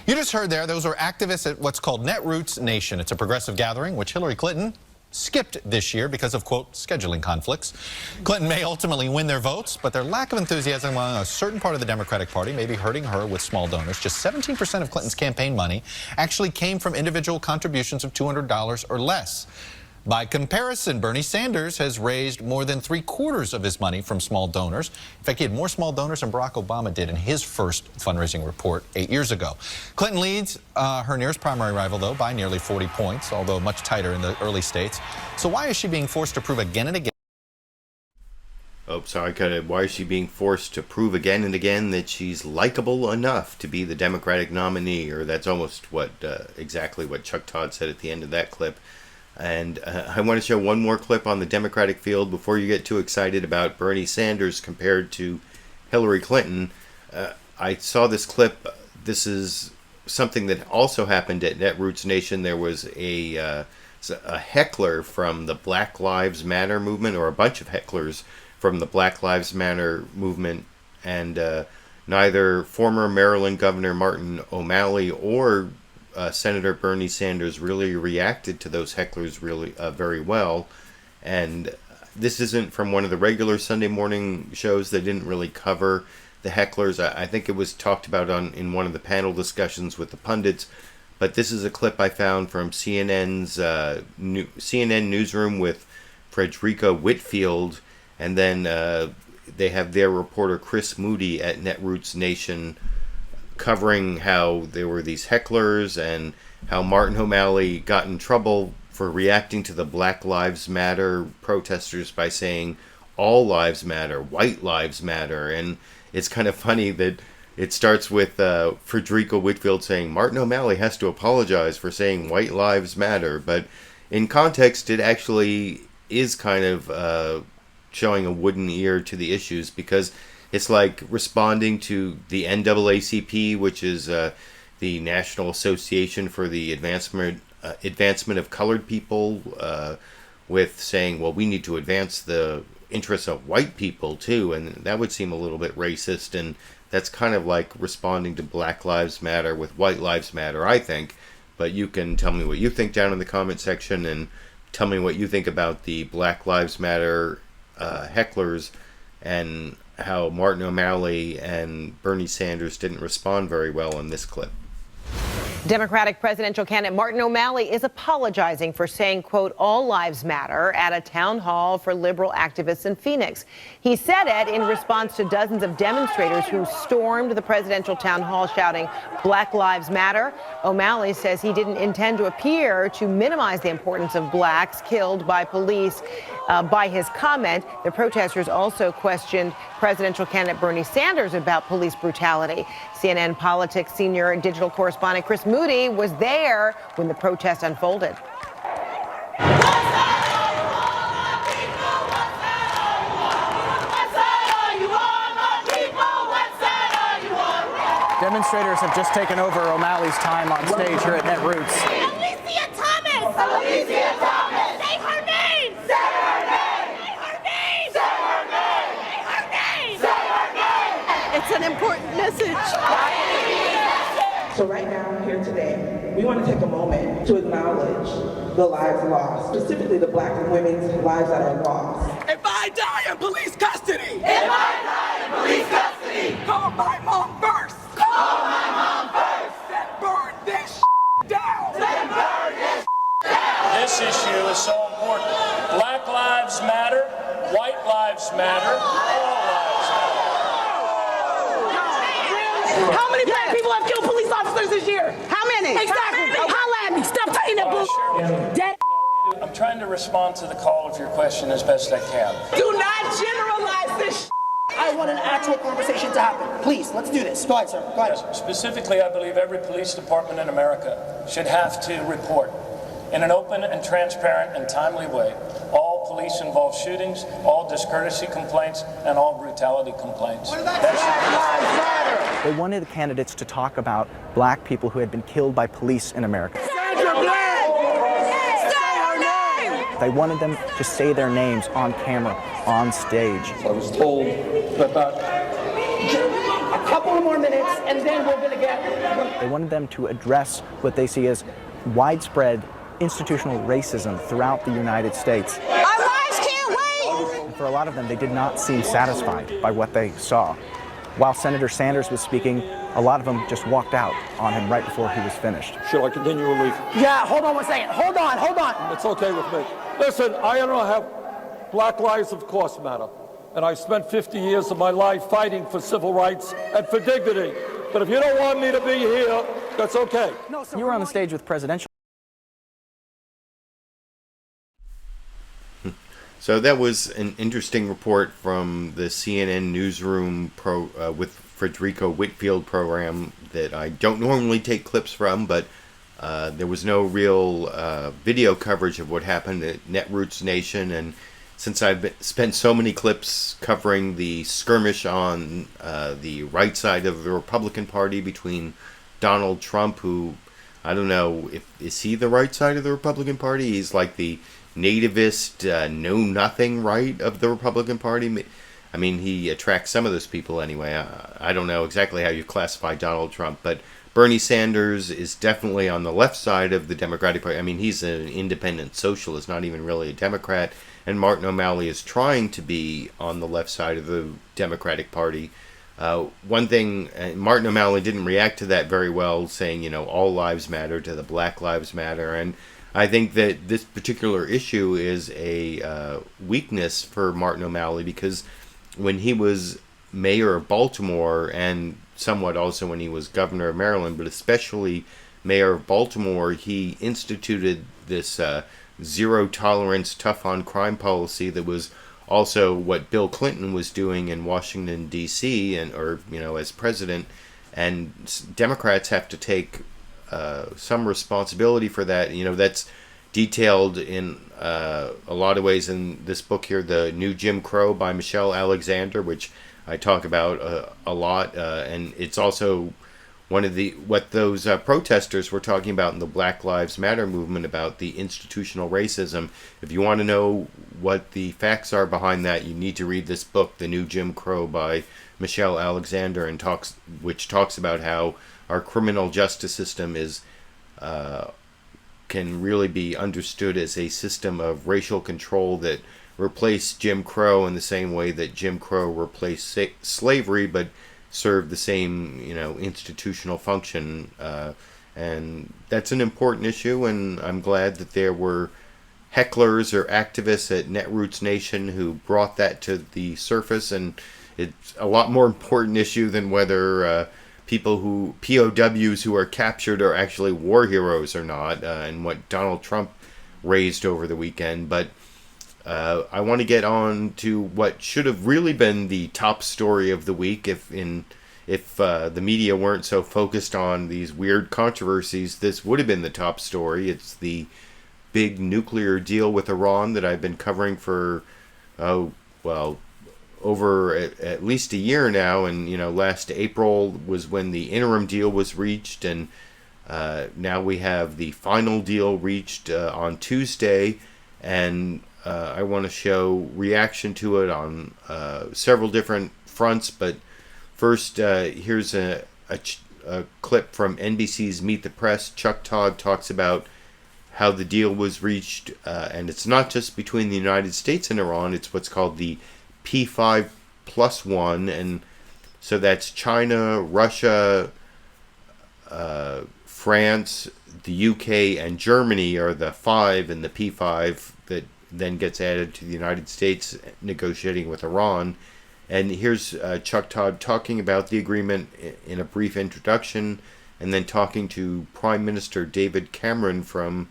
You just heard there, those are activists at what's called Netroots Nation. It's a progressive gathering, which Hillary Clinton skipped this year because of, quote, scheduling conflicts. Clinton may ultimately win their votes, but their lack of enthusiasm among a certain part of the Democratic Party may be hurting her with small donors. Just 17% of Clinton's campaign money actually came from individual contributions of $200 or less. By comparison, Bernie Sanders has raised more than 3/4 of his money from small donors. In fact, he had more small donors than Barack Obama did in his first fundraising report 8 years ago. Clinton leads her nearest primary rival, though, by nearly 40 points, although much tighter in the early states. So why is she being forced to prove again and again? Oh, sorry, why is she being forced to prove again and again that she's likable enough to be the Democratic nominee? Or that's almost what exactly what Chuck Todd said at the end of that clip. And I want to show one more clip on the Democratic field before you get too excited about Bernie Sanders compared to Hillary Clinton. I saw this clip. This is something that also happened at Netroots Nation. There was a heckler from the Black Lives Matter movement, or a bunch of hecklers from the Black Lives Matter movement, and neither former Maryland Governor Martin O'Malley or Senator Bernie Sanders really reacted to those hecklers really very well. And this isn't from one of the regular Sunday morning shows. They didn't really cover the hecklers. I think it was talked about in one of the panel discussions with the pundits. But this is a clip I found from CNN's CNN newsroom with Frederica Whitfield, and then they have their reporter Chris Moody at Netroots Nation covering how there were these hecklers and how Martin O'Malley got in trouble for reacting to the Black Lives Matter protesters by saying all lives matter, white lives matter. And it's kind of funny that it starts with Frederica Whitfield saying Martin O'Malley has to apologize for saying white lives matter. But in context, it actually is kind of showing a wooden ear to the issues, because it's like responding to the NAACP, which is the National Association for the Advancement of Colored People, with saying, well, we need to advance the interests of white people too, and that would seem a little bit racist, and that's kind of like responding to Black Lives Matter with White Lives Matter, I think. But you can tell me what you think down in the comment section, and tell me what you think about the Black Lives Matter hecklers, and how Martin O'Malley and Bernie Sanders didn't respond very well in this clip. Democratic presidential candidate Martin O'Malley is apologizing for saying, quote, all lives matter at a town hall for liberal activists in Phoenix. He said it in response to dozens of demonstrators who stormed the presidential town hall shouting, Black Lives Matter. O'Malley says he didn't intend to appear to minimize the importance of blacks killed by police. By his comment, the protesters also questioned presidential candidate Bernie Sanders about police brutality. CNN Politics senior digital correspondent Chris Moody was there when the protest unfolded. Demonstrators have just taken over O'Malley's time on stage here at Netroots. Alicia Thomas! Alicia Thomas! Say her name! Say her name! Say her name! Say her name! Say her name! Say her name! It's an important message. So right now, here today, we want to take a moment to acknowledge the lives lost, specifically the black and women's lives that are lost. If I die in police custody! If I die in police custody! Call my mom first! Call my mom first! Then burn this down! Then burn this down! This issue is so important. Black lives matter, white lives matter, all lives matter. How many black people have killed police officers this year? How many? Exactly. Holla at me. Stop saying that bullshit. Dead. I'm trying to respond to the call of your question as best I can. Do not generalize this. I want an actual conversation to happen. Please, let's do this. Go ahead, sir. Go ahead. Yes, specifically, I believe every police department in America should have to report in an open and transparent and timely way all police-involved shootings, all discourtesy complaints, and all brutality complaints. They wanted the candidates to talk about black people who had been killed by police in America. They wanted them to say their names on camera, on stage. I was told that a couple more minutes and then we're going to get... They wanted them to address what they see as widespread institutional racism throughout the United States. Our lives can't wait! And for a lot of them, they did not seem satisfied by what they saw. While Senator Sanders was speaking, a lot of them just walked out on him right before he was finished. Should I continue or leave? Yeah, hold on one second. Hold on. It's okay with me. Listen, I don't have black lives, of course, matter. And I spent 50 years of my life fighting for civil rights and for dignity. But if you don't want me to be here, that's okay. You were on the stage with presidential. So that was an interesting report from the CNN newsroom with Federico Whitfield program that I don't normally take clips from, but there was no real video coverage of what happened at Netroots Nation, and since I've spent so many clips covering the skirmish on the right side of the Republican Party between Donald Trump, who, I don't know, is he the right side of the Republican Party? He's like the nativist, know-nothing right of the Republican Party. I mean, he attracts some of those people anyway. I don't know exactly how you classify Donald Trump, but Bernie Sanders is definitely on the left side of the Democratic Party. I mean, he's an independent socialist, not even really a Democrat, and Martin O'Malley is trying to be on the left side of the Democratic Party. One thing, Martin O'Malley didn't react to that very well, saying, all lives matter to the Black Lives Matter, and I think that this particular issue is a weakness for Martin O'Malley, because when he was mayor of Baltimore, and somewhat also when he was governor of Maryland, but especially mayor of Baltimore, he instituted this zero tolerance, tough on crime policy that was also what Bill Clinton was doing in Washington, D.C., as president. And Democrats have to take some responsibility for that. That's detailed in a lot of ways in this book here, The New Jim Crow by Michelle Alexander, which I talk about a lot, and it's also one of what those protesters were talking about in the Black Lives Matter movement about the institutional racism. If you want to know what the facts are behind that, you need to read this book, The New Jim Crow by Michelle Alexander, which talks about how our criminal justice system is can really be understood as a system of racial control that replaced Jim Crow in the same way that Jim Crow replaced slavery, but served the same, institutional function. And that's an important issue, and I'm glad that there were hecklers or activists at Netroots Nation who brought that to the surface, and it's a lot more important issue than whether POWs who are captured are actually war heroes or not, and what Donald Trump raised over the weekend. But I want to get on to what should have really been the top story of the week if the media weren't so focused on these weird controversies. This would have been the top story. It's the big nuclear deal with Iran that I've been covering for over at least a year now, and last April was when the interim deal was reached, and now we have the final deal reached on Tuesday, and I want to show reaction to it on several different fronts. But first, here's a clip from NBC's Meet the Press. Chuck Todd talks about how the deal was reached, and it's not just between the United States and Iran, it's what's called the P5+1, and so that's China, Russia, France, the UK, and Germany are the 5 in the P5 that then gets added to the United States negotiating with Iran. And here's Chuck Todd talking about the agreement in a brief introduction, and then talking to Prime Minister David Cameron from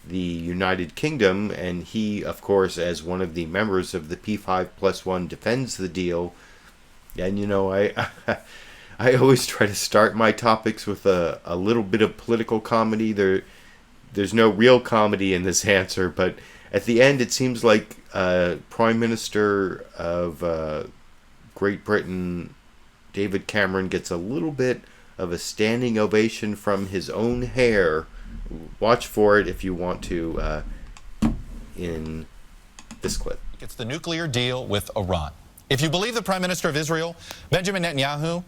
the United Kingdom, and he, of course, as one of the members of the P5+1, defends the deal. And I always try to start my topics with a little bit of political comedy. There's no real comedy in this answer, but at the end it seems like Prime Minister of Great Britain, David Cameron, gets a little bit of a standing ovation from his own hair. Watch for it if you want to in this clip. It's the nuclear deal with Iran. If you believe the Prime Minister of Israel, Benjamin Netanyahu,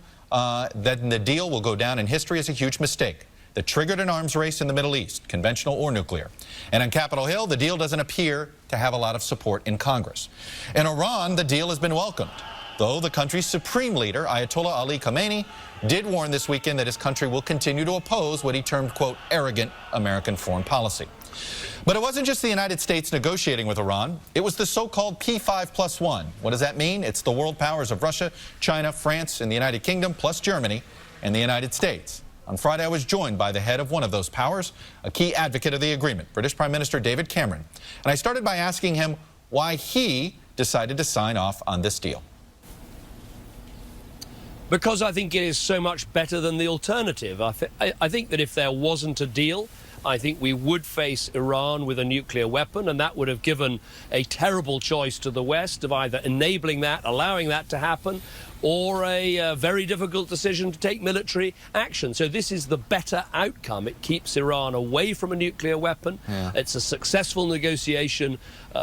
then the deal will go down in history as a huge mistake that triggered an arms race in the Middle East, conventional or nuclear. And on Capitol Hill, the deal doesn't appear to have a lot of support in Congress. In Iran, the deal has been welcomed, though the country's supreme leader, Ayatollah Ali Khamenei, did warn this weekend that his country will continue to oppose what he termed, quote, arrogant American foreign policy. But it wasn't just the United States negotiating with Iran. It was the so-called P5+1. What does that mean? It's the world powers of Russia, China, France, and the United Kingdom, plus Germany and the United States. On Friday, I was joined by the head of one of those powers, a key advocate of the agreement, British Prime Minister David Cameron. And I started by asking him why he decided to sign off on this deal. Because I think it is so much better than the alternative. I think that if there wasn't a deal, I think we would face Iran with a nuclear weapon, and that would have given a terrible choice to the West of either enabling that, allowing that to happen, or a very difficult decision to take military action. So this is the better outcome. It keeps Iran away from a nuclear weapon. Yeah. It's a successful negotiation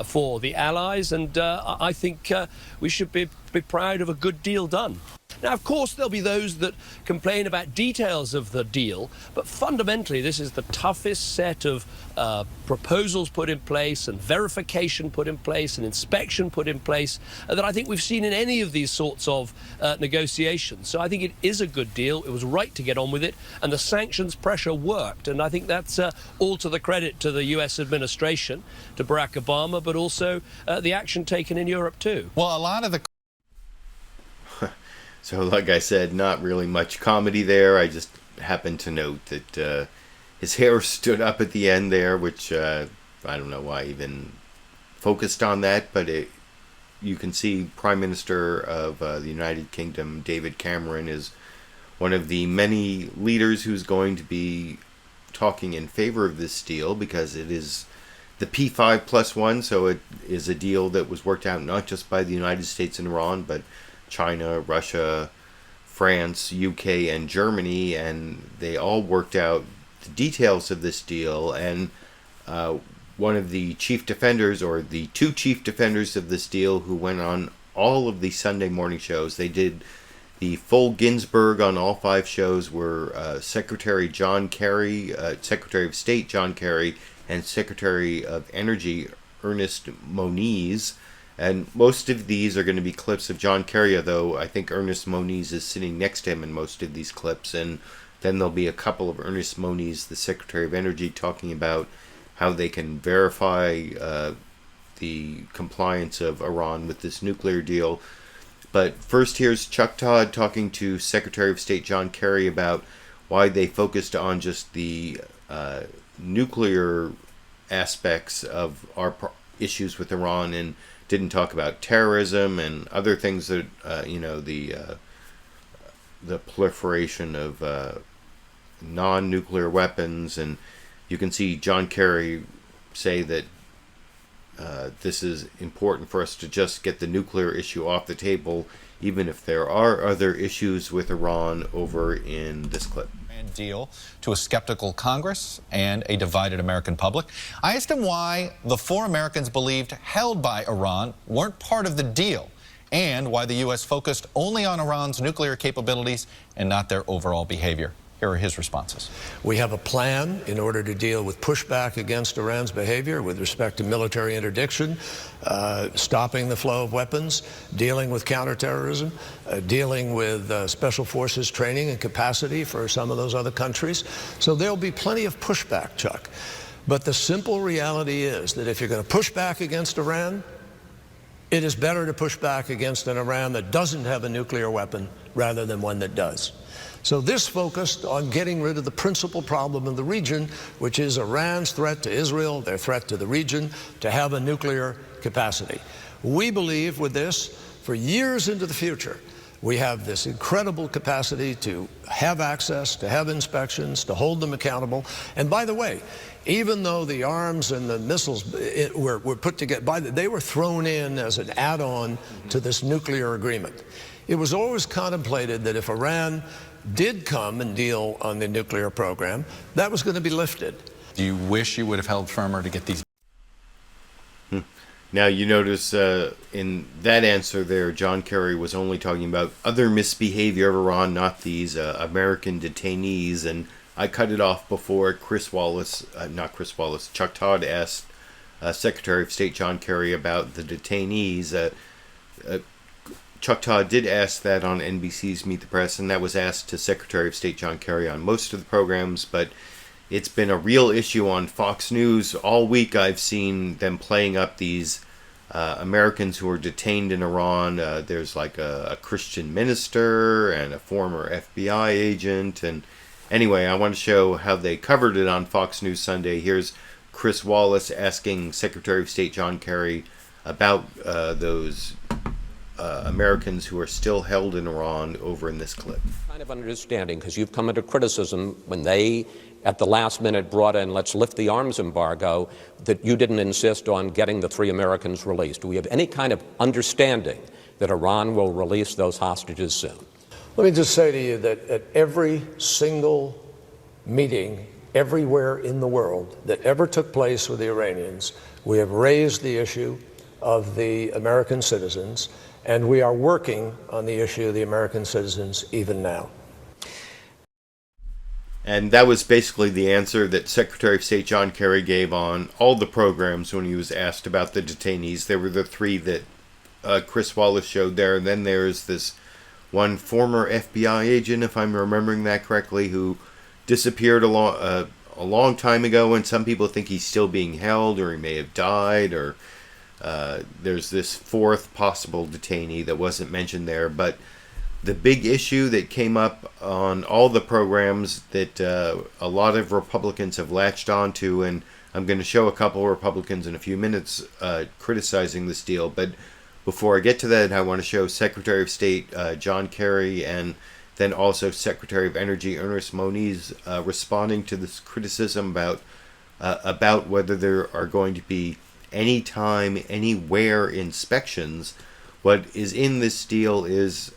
for the Allies, and I think we should be proud of a good deal done. Now, of course, there'll be those that complain about details of the deal, but fundamentally this is the toughest set of proposals put in place and verification put in place and inspection put in place that I think we've seen in any of these sorts of negotiations. So I think it is a good deal. It was right to get on with it, and the sanctions pressure worked, and I think that's all to the credit to the US administration, to Barack Obama, but also the action taken in Europe too. Well, a lot of the So, like I said, not really much comedy there. I just happened to note that his hair stood up at the end there, which I don't know why I even focused on that, but you can see Prime Minister of the United Kingdom, David Cameron, is one of the many leaders who's going to be talking in favor of this deal, because it is the P5+1, so it is a deal that was worked out not just by the United States and Iran, but China, Russia, France, UK, and Germany, and they all worked out the details of this deal. And one of the chief defenders, or the two chief defenders of this deal, who went on all of the Sunday morning shows, they did the full Ginsburg on all 5 shows, were Secretary John Kerry, Secretary of State John Kerry, and Secretary of Energy Ernest Moniz. And most of these are going to be clips of John Kerry, though I think Ernest Moniz is sitting next to him in most of these clips. And then there'll be a couple of Ernest Moniz, the Secretary of Energy, talking about how they can verify the compliance of Iran with this nuclear deal. But first, here's Chuck Todd talking to Secretary of State John Kerry about why they focused on just the nuclear aspects of our issues with Iran and didn't talk about terrorism and other things that, the proliferation of non-nuclear weapons. And you can see John Kerry say that this is important for us to just get the nuclear issue off the table, even if there are other issues with Iran, over in this clip. Deal to a skeptical Congress and a divided American public. I asked him why the 4 Americans believed held by Iran weren't part of the deal, and why the U.S. focused only on Iran's nuclear capabilities and not their overall behavior. Here are his responses. We have a plan in order to deal with pushback against Iran's behavior with respect to military interdiction, stopping the flow of weapons, dealing with counterterrorism, dealing with special forces training and capacity for some of those other countries. So there'll be plenty of pushback, Chuck. But the simple reality is that if you're going to push back against Iran, it is better to push back against an Iran that doesn't have a nuclear weapon rather than one that does. So this focused on getting rid of the principal problem in the region, which is Iran's threat to Israel, their threat to the region, to have a nuclear capacity. We believe with this, for years into the future, we have this incredible capacity to have access, to have inspections, to hold them accountable. And by the way, even though the arms and the missiles were put together, they were thrown in as an add-on to this nuclear agreement. It was always contemplated that if Iran did come and deal on the nuclear program, that was going to be lifted. Do you wish you would have held firmer to get these? Now, you notice in that answer there, John Kerry was only talking about other misbehavior of Iran, not these American detainees. And I cut it off before Chuck Todd asked Secretary of State John Kerry about the detainees. Chuck Todd did ask that on NBC's Meet the Press, and that was asked to Secretary of State John Kerry on most of the programs, but it's been a real issue on Fox News. All week I've seen them playing up these Americans who are detained in Iran. There's like a Christian minister and a former FBI agent. And anyway, I want to show how they covered it on Fox News Sunday. Here's Chris Wallace asking Secretary of State John Kerry about those Americans who are still held in Iran over in this clip. Kind of understanding, because you've come under criticism when they, at the last minute, brought in, let's lift the arms embargo, that you didn't insist on getting the 3 Americans released. Do we have any kind of understanding that Iran will release those hostages soon? Let me just say to you that at every single meeting everywhere in the world that ever took place with the Iranians, we have raised the issue of the American citizens, and we are working on the issue of the American citizens even now. And that was basically the answer that Secretary of State John Kerry gave on all the programs when he was asked about the detainees. There were the 3 that Chris Wallace showed there, and then there's this one former FBI agent, if I'm remembering that correctly, who disappeared a long time ago, and some people think he's still being held, or he may have died, or there's this 4th possible detainee that wasn't mentioned there. But the big issue that came up on all the programs that a lot of Republicans have latched onto, and I'm going to show a couple of Republicans in a few minutes criticizing this deal, but before I get to that, I want to show Secretary of State John Kerry and then also Secretary of Energy Ernest Moniz responding to this criticism about about whether there are going to be anytime, anywhere inspections. What is in this deal is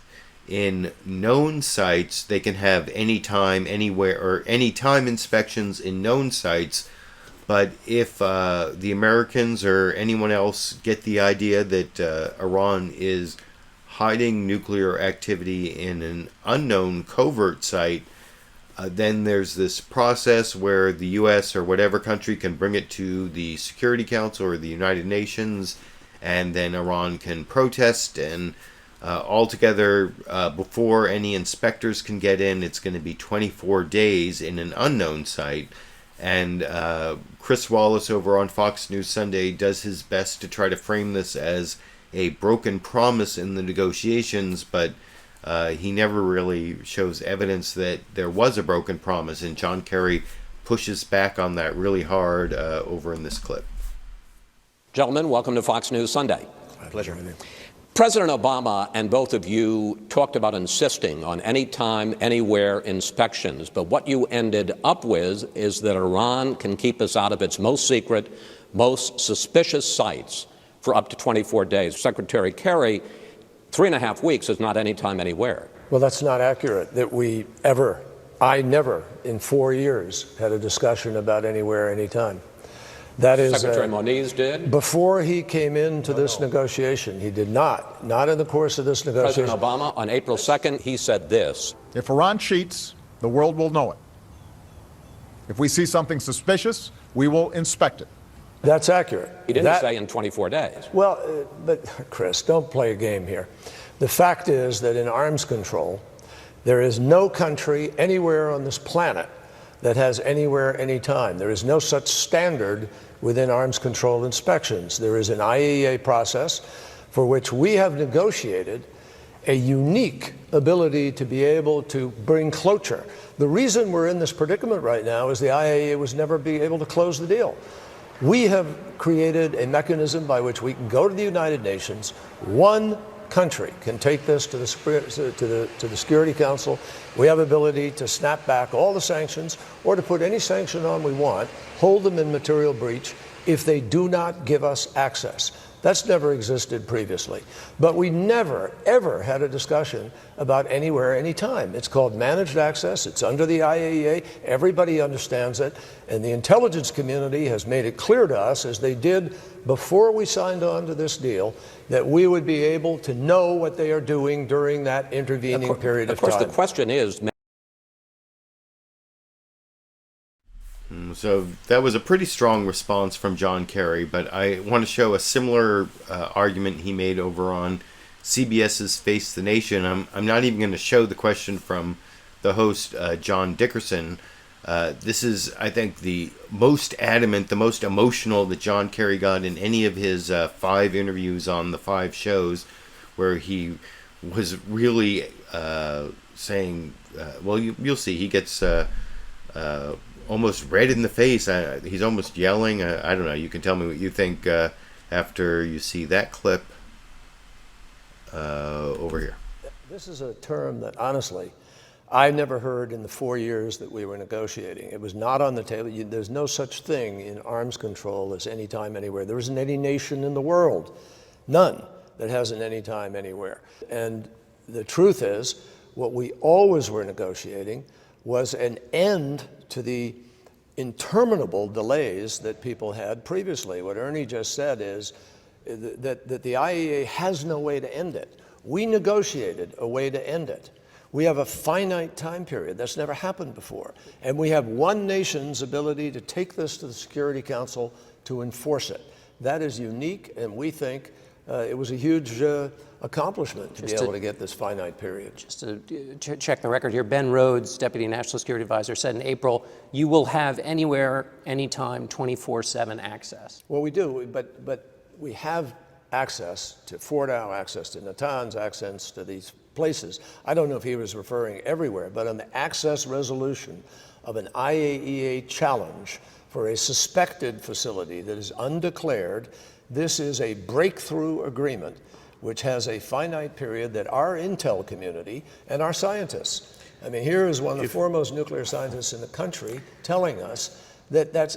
in known sites, they can have anytime, anywhere, or anytime inspections in known sites. But if the Americans or anyone else get the idea that Iran is hiding nuclear activity in an unknown covert site, then there's this process where the U.S. or whatever country can bring it to the Security Council or the United Nations, and then Iran can protest, and altogether, before any inspectors can get in, it's going to be 24 days in an unknown site. And Chris Wallace over on Fox News Sunday does his best to try to frame this as a broken promise in the negotiations, but he never really shows evidence that there was a broken promise, and John Kerry pushes back on that really hard over in this clip. Gentlemen, welcome to Fox News Sunday. My pleasure. President Obama and both of you talked about insisting on anytime, anywhere inspections, but what you ended up with is that Iran can keep us out of its most secret, most suspicious sites for up to 24 days. Secretary Kerry, 3.5 weeks is not anytime, anywhere. Well, that's not accurate. I never, in 4 years, had a discussion about anywhere, anytime. That is, Secretary Moniz did? Before he came into this negotiation, he did not in the course of this negotiation. President Obama, on April 2nd, he said this. If Iran cheats, the world will know it. If we see something suspicious, we will inspect it. That's accurate. He didn't say in 24 days. Well, but Chris, don't play a game here. The fact is that in arms control, there is no country anywhere on this planet that has anywhere, anytime. There is no such standard within arms control inspections. There is an IAEA process for which we have negotiated a unique ability to be able to bring closure. The reason we're in this predicament right now is the IAEA was never be able to close the deal. We have created a mechanism by which we can go to the United Nations. One country can take this to the Security Council. We have ability to snap back all the sanctions or to put any sanction on we want, hold them in material breach if they do not give us access. That's never existed previously. But we never, ever had a discussion about anywhere, anytime. It's called managed access. It's under the IAEA. Everybody understands it. And the intelligence community has made it clear to us, as they did before we signed on to this deal, that we would be able to know what they are doing during that intervening period of time. Of course, the question is... So that was a pretty strong response from John Kerry, but I want to show a similar argument he made over on CBS's Face the Nation. I'm not even going to show the question from the host, John Dickerson. This is, I think, the most adamant, the most emotional that John Kerry got in any of his 5 interviews on the 5 shows, where he was really saying, well, you'll see, he gets... almost red in the face. He's almost yelling. I don't know. You can tell me what you think after you see that clip over here. This is a term that, honestly, I never heard in the 4 years that we were negotiating. It was not on the table. There's no such thing in arms control as anytime, anywhere. There isn't any nation in the world, none, that has an anytime, anywhere. And the truth is, what we always were negotiating was an end to the interminable delays that people had previously. What Ernie just said is that the IAEA has no way to end it. We negotiated a way to end it. We have a finite time period. That's never happened before. And we have one nation's ability to take this to the Security Council to enforce it. That is unique, and we think it was a huge accomplishment to be able to get this finite period. Just to check the record here, Ben Rhodes, Deputy National Security Advisor, said in April, you will have anywhere, anytime, 24/7 access. Well, we do, but we have access to Fordow, access to Natan's, access to these places. I don't know if he was referring everywhere, but on the access resolution of an IAEA challenge for a suspected facility that is undeclared, this is a breakthrough agreement which has a finite period that our intel community and our scientists, I mean, here is one of the foremost nuclear scientists in the country telling us that that's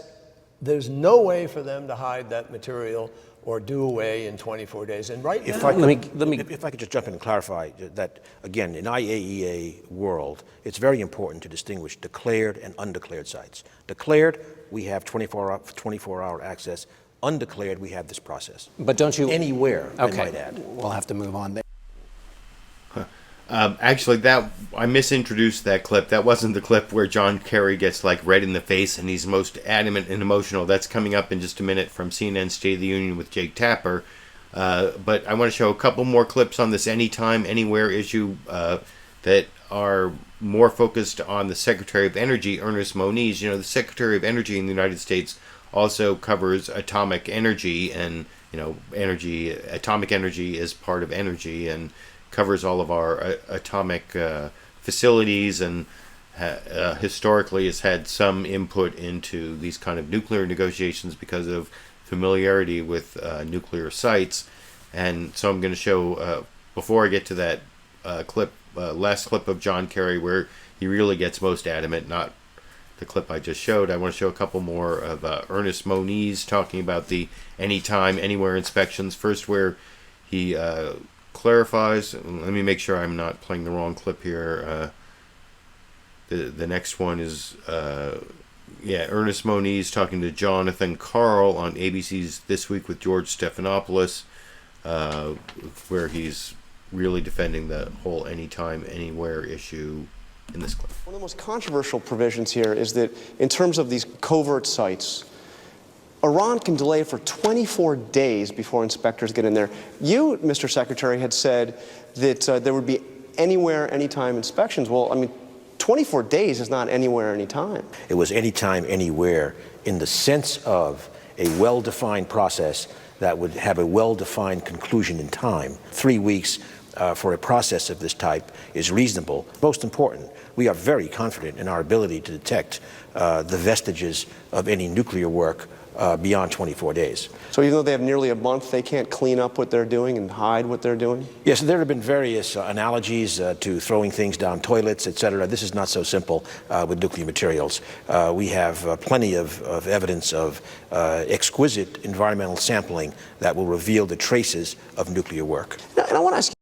There's no way for them to hide that material or do away in 24 days. And right If now, I could just jump in and clarify that, again, in IAEA world, it's very important to distinguish declared and undeclared sites. Declared, we have 24-hour access. Undeclared, we have this process. But don't you... Anywhere, okay. I might add. We'll have to move on there. Actually, I misintroduced that clip. That wasn't the clip where John Kerry gets like red in the face and he's most adamant and emotional. That's coming up in just a minute from CNN State of the Union with Jake Tapper. But I want to show a couple more clips on this anytime, anywhere issue that are more focused on the Secretary of Energy, Ernest Moniz. You know, the Secretary of Energy in the United States also covers atomic energy, and atomic energy is part of energy and covers all of our atomic facilities, and historically has had some input into these kind of nuclear negotiations because of familiarity with nuclear sites. And so I'm going to show, before I get to that last clip of John Kerry where he really gets most adamant, not the clip I just showed, I want to show a couple more of Ernest Moniz talking about the anytime, anywhere inspections. First, where he clarifies. Let me make sure I'm not playing the wrong clip here. The next one is Ernest Moniz talking to Jonathan Karl on ABC's This Week with George Stephanopoulos, where he's really defending the whole anytime, anywhere issue in this clip. One of the most controversial provisions here is that in terms of these covert sites, Iran can delay for 24 days before inspectors get in there. You, Mr. Secretary, had said that there would be anywhere, anytime inspections. Well, I mean, 24 days is not anywhere, anytime. It was anytime, anywhere, in the sense of a well-defined process that would have a well-defined conclusion in time. 3 weeks for a process of this type is reasonable. Most important, we are very confident in our ability to detect the vestiges of any nuclear work beyond 24 days. So even though they have nearly a month, they can't clean up what they're doing and hide what they're doing? Yes, there have been various analogies to throwing things down toilets, etc. This is not so simple with nuclear materials. We have plenty of evidence of exquisite environmental sampling that will reveal the traces of nuclear work. And I want to ask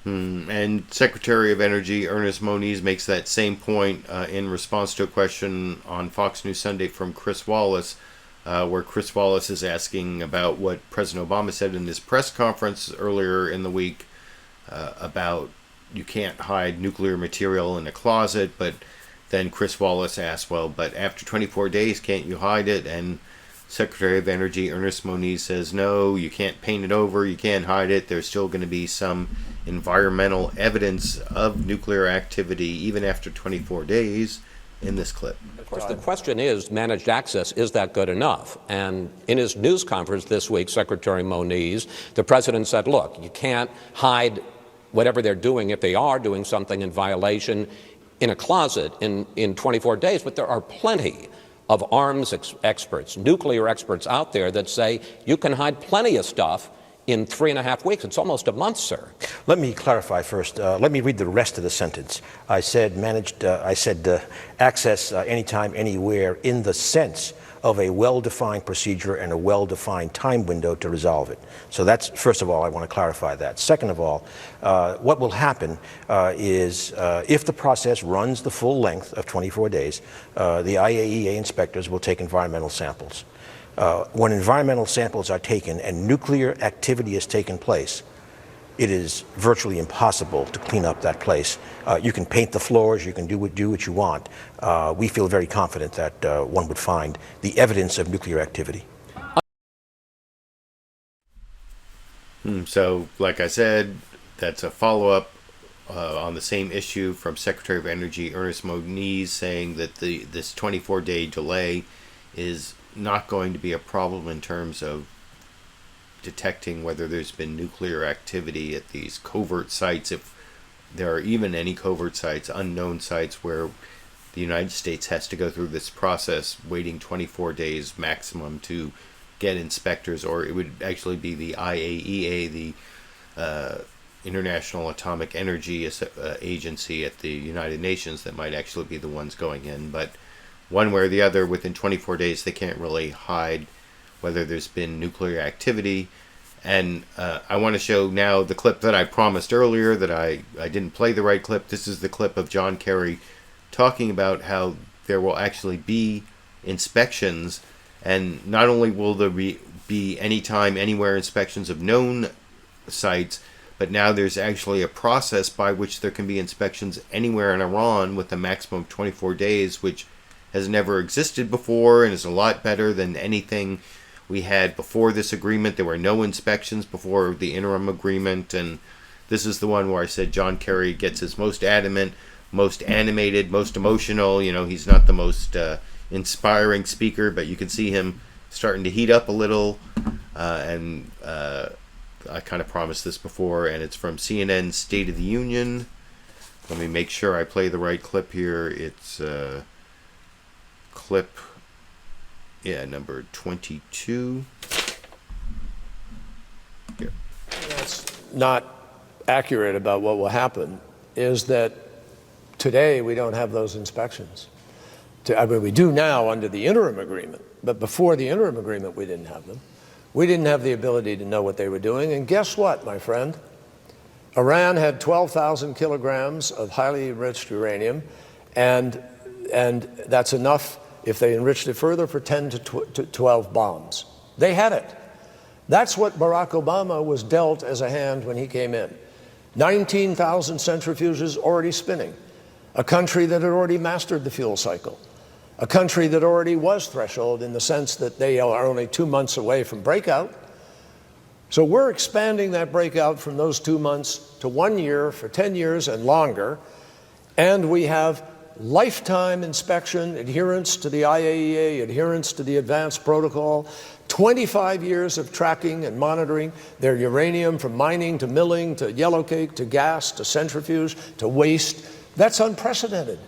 And Secretary of Energy Ernest Moniz makes that same point in response to a question on Fox News Sunday from Chris Wallace, where Chris Wallace is asking about what President Obama said in his press conference earlier in the week about you can't hide nuclear material in a closet. But then Chris Wallace asked, well, but after 24 days, can't you hide it? And Secretary of Energy Ernest Moniz says, no, you can't paint it over, you can't hide it. There's still going to be some environmental evidence of nuclear activity even after 24 days in this clip. Of course, the question is, managed access, is that good enough? And in his news conference this week, Secretary Moniz, the president said, look, you can't hide whatever they're doing if they are doing something in violation in a closet in 24 days, but there are plenty of arms experts, nuclear experts out there that say you can hide plenty of stuff in 3.5 weeks. It's almost a month, sir. Let me clarify first. Let me read the rest of the sentence. I said access anytime, anywhere in the sense of a well-defined procedure and a well-defined time window to resolve it. So that's, first of all, I want to clarify that. Second of all, what will happen is if the process runs the full length of 24 days, the IAEA inspectors will take environmental samples. When environmental samples are taken and nuclear activity has taken place, it is virtually impossible to clean up that place. You can paint the floors, you can do what you want. We feel very confident that one would find the evidence of nuclear activity. So, like I said, that's a follow-up on the same issue from Secretary of Energy Ernest Moniz, saying that this 24-day delay is not going to be a problem in terms of detecting whether there's been nuclear activity at these covert sites, if there are even any covert sites, unknown sites where the United States has to go through this process, waiting 24 days maximum to get inspectors, or it would actually be the IAEA, the International Atomic Energy Agency at the United Nations, that might actually be the ones going in. But one way or the other, within 24 days, they can't really hide whether there's been nuclear activity. And I want to show now the clip that I promised earlier that I didn't play the right clip. This is the clip of John Kerry talking about how there will actually be inspections, and not only will there be anytime, anywhere inspections of known sites, but now there's actually a process by which there can be inspections anywhere in Iran with a maximum of 24 days, which has never existed before and is a lot better than anything we had before this agreement. There were no inspections before the interim agreement, and this is the one where I said John Kerry gets his most adamant, most animated, most emotional. You know, he's not the most inspiring speaker, but you can see him starting to heat up a little, and I kind of promised this before, and it's from CNN's State of the Union. Let me make sure I play the right clip here. It's clip, number 22. Here. That's not accurate about what will happen, is that today we don't have those inspections. I mean, we do now under the interim agreement, but before the interim agreement we didn't have them. We didn't have the ability to know what they were doing, and guess what, my friend? Iran had 12,000 kilograms of highly enriched uranium, and that's enough, if they enriched it further, for 10 to 12 bombs. They had it. That's what Barack Obama was dealt as a hand when he came in. 19,000 centrifuges already spinning. A country that had already mastered the fuel cycle. A country that already was threshold in the sense that they are only 2 months away from breakout. So we're expanding that breakout from those 2 months to 1 year for 10 years and longer. And we have lifetime inspection, adherence to the IAEA, adherence to the advanced protocol, 25 years of tracking and monitoring their uranium from mining to milling to yellowcake to gas to centrifuge to waste. That's unprecedented.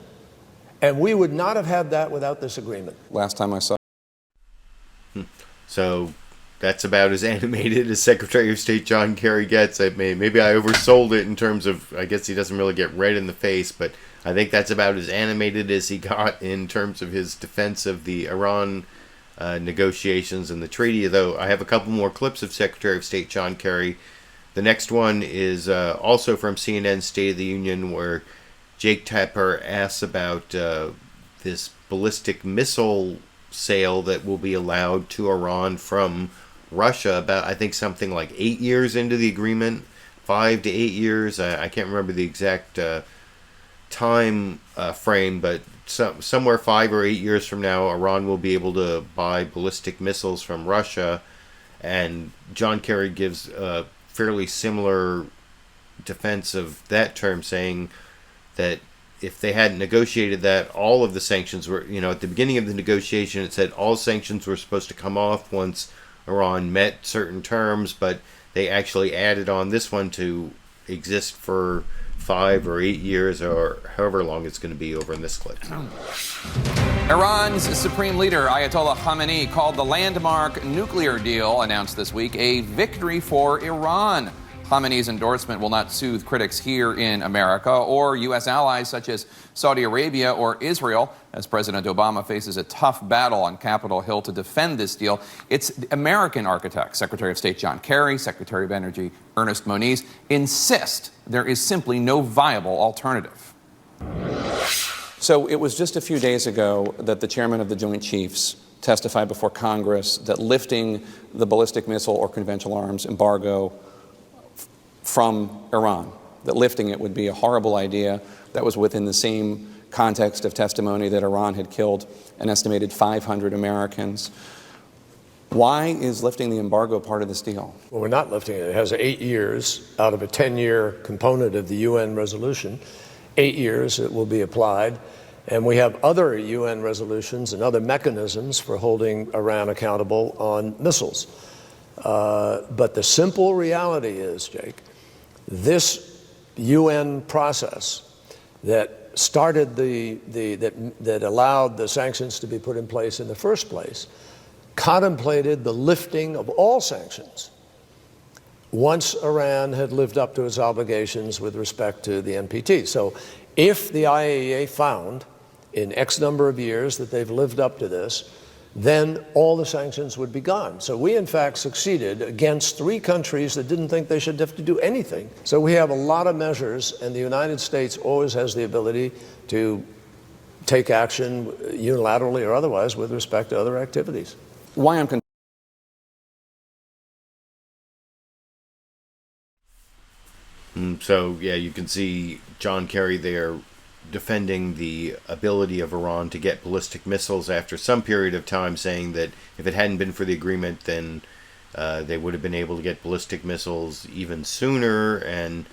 And we would not have had that without this agreement. Last time I saw. So that's about as animated as Secretary of State John Kerry gets. Maybe I oversold it in terms of, I guess he doesn't really get red in the face, but I think that's about as animated as he got in terms of his defense of the Iran negotiations and the treaty. Though I have a couple more clips of Secretary of State John Kerry. The next one is also from CNN's State of the Union, where Jake Tapper asks about this ballistic missile sale that will be allowed to Iran from Russia about, I think, something like 8 years into the agreement, 5 to 8 years. I can't remember the exact time frame, but somewhere 5 or 8 years from now, Iran will be able to buy ballistic missiles from Russia. And John Kerry gives a fairly similar defense of that term, saying that if they hadn't negotiated that, all of the sanctions were, at the beginning of the negotiation, it said all sanctions were supposed to come off once Iran met certain terms, but they actually added on this one to exist for 5 or 8 years, or however long it's going to be over in this clip. Iran's supreme leader, Ayatollah Khamenei, called the landmark nuclear deal announced this week a victory for Iran. Khamenei's endorsement will not soothe critics here in America or U.S. allies such as Saudi Arabia or Israel, as President Obama faces a tough battle on Capitol Hill to defend this deal. Its American architects, Secretary of State John Kerry, Secretary of Energy Ernest Moniz, insist there is simply no viable alternative. So it was just a few days ago that the chairman of the Joint Chiefs testified before Congress that lifting the ballistic missile or conventional arms embargo from Iran, that lifting it would be a horrible idea. That was within the same context of testimony that Iran had killed an estimated 500 Americans. Why is lifting the embargo part of this deal? Well, we're not lifting it. It has 8 years out of a 10-year component of the UN resolution. 8 years it will be applied. And we have other UN resolutions and other mechanisms for holding Iran accountable on missiles. But the simple reality is, Jake, this UN process that started that allowed the sanctions to be put in place in the first place contemplated the lifting of all sanctions once Iran had lived up to its obligations with respect to the NPT. So if the IAEA found in X number of years that they've lived up to this, then all the sanctions would be gone. So we, in fact, succeeded against 3 countries that didn't think they should have to do anything. So we have a lot of measures, and the United States always has the ability to take action unilaterally or otherwise with respect to other activities. Why I'm So, yeah, you can see John Kerry there defending the ability of Iran to get ballistic missiles after some period of time, saying that if it hadn't been for the agreement, then they would have been able to get ballistic missiles even sooner. And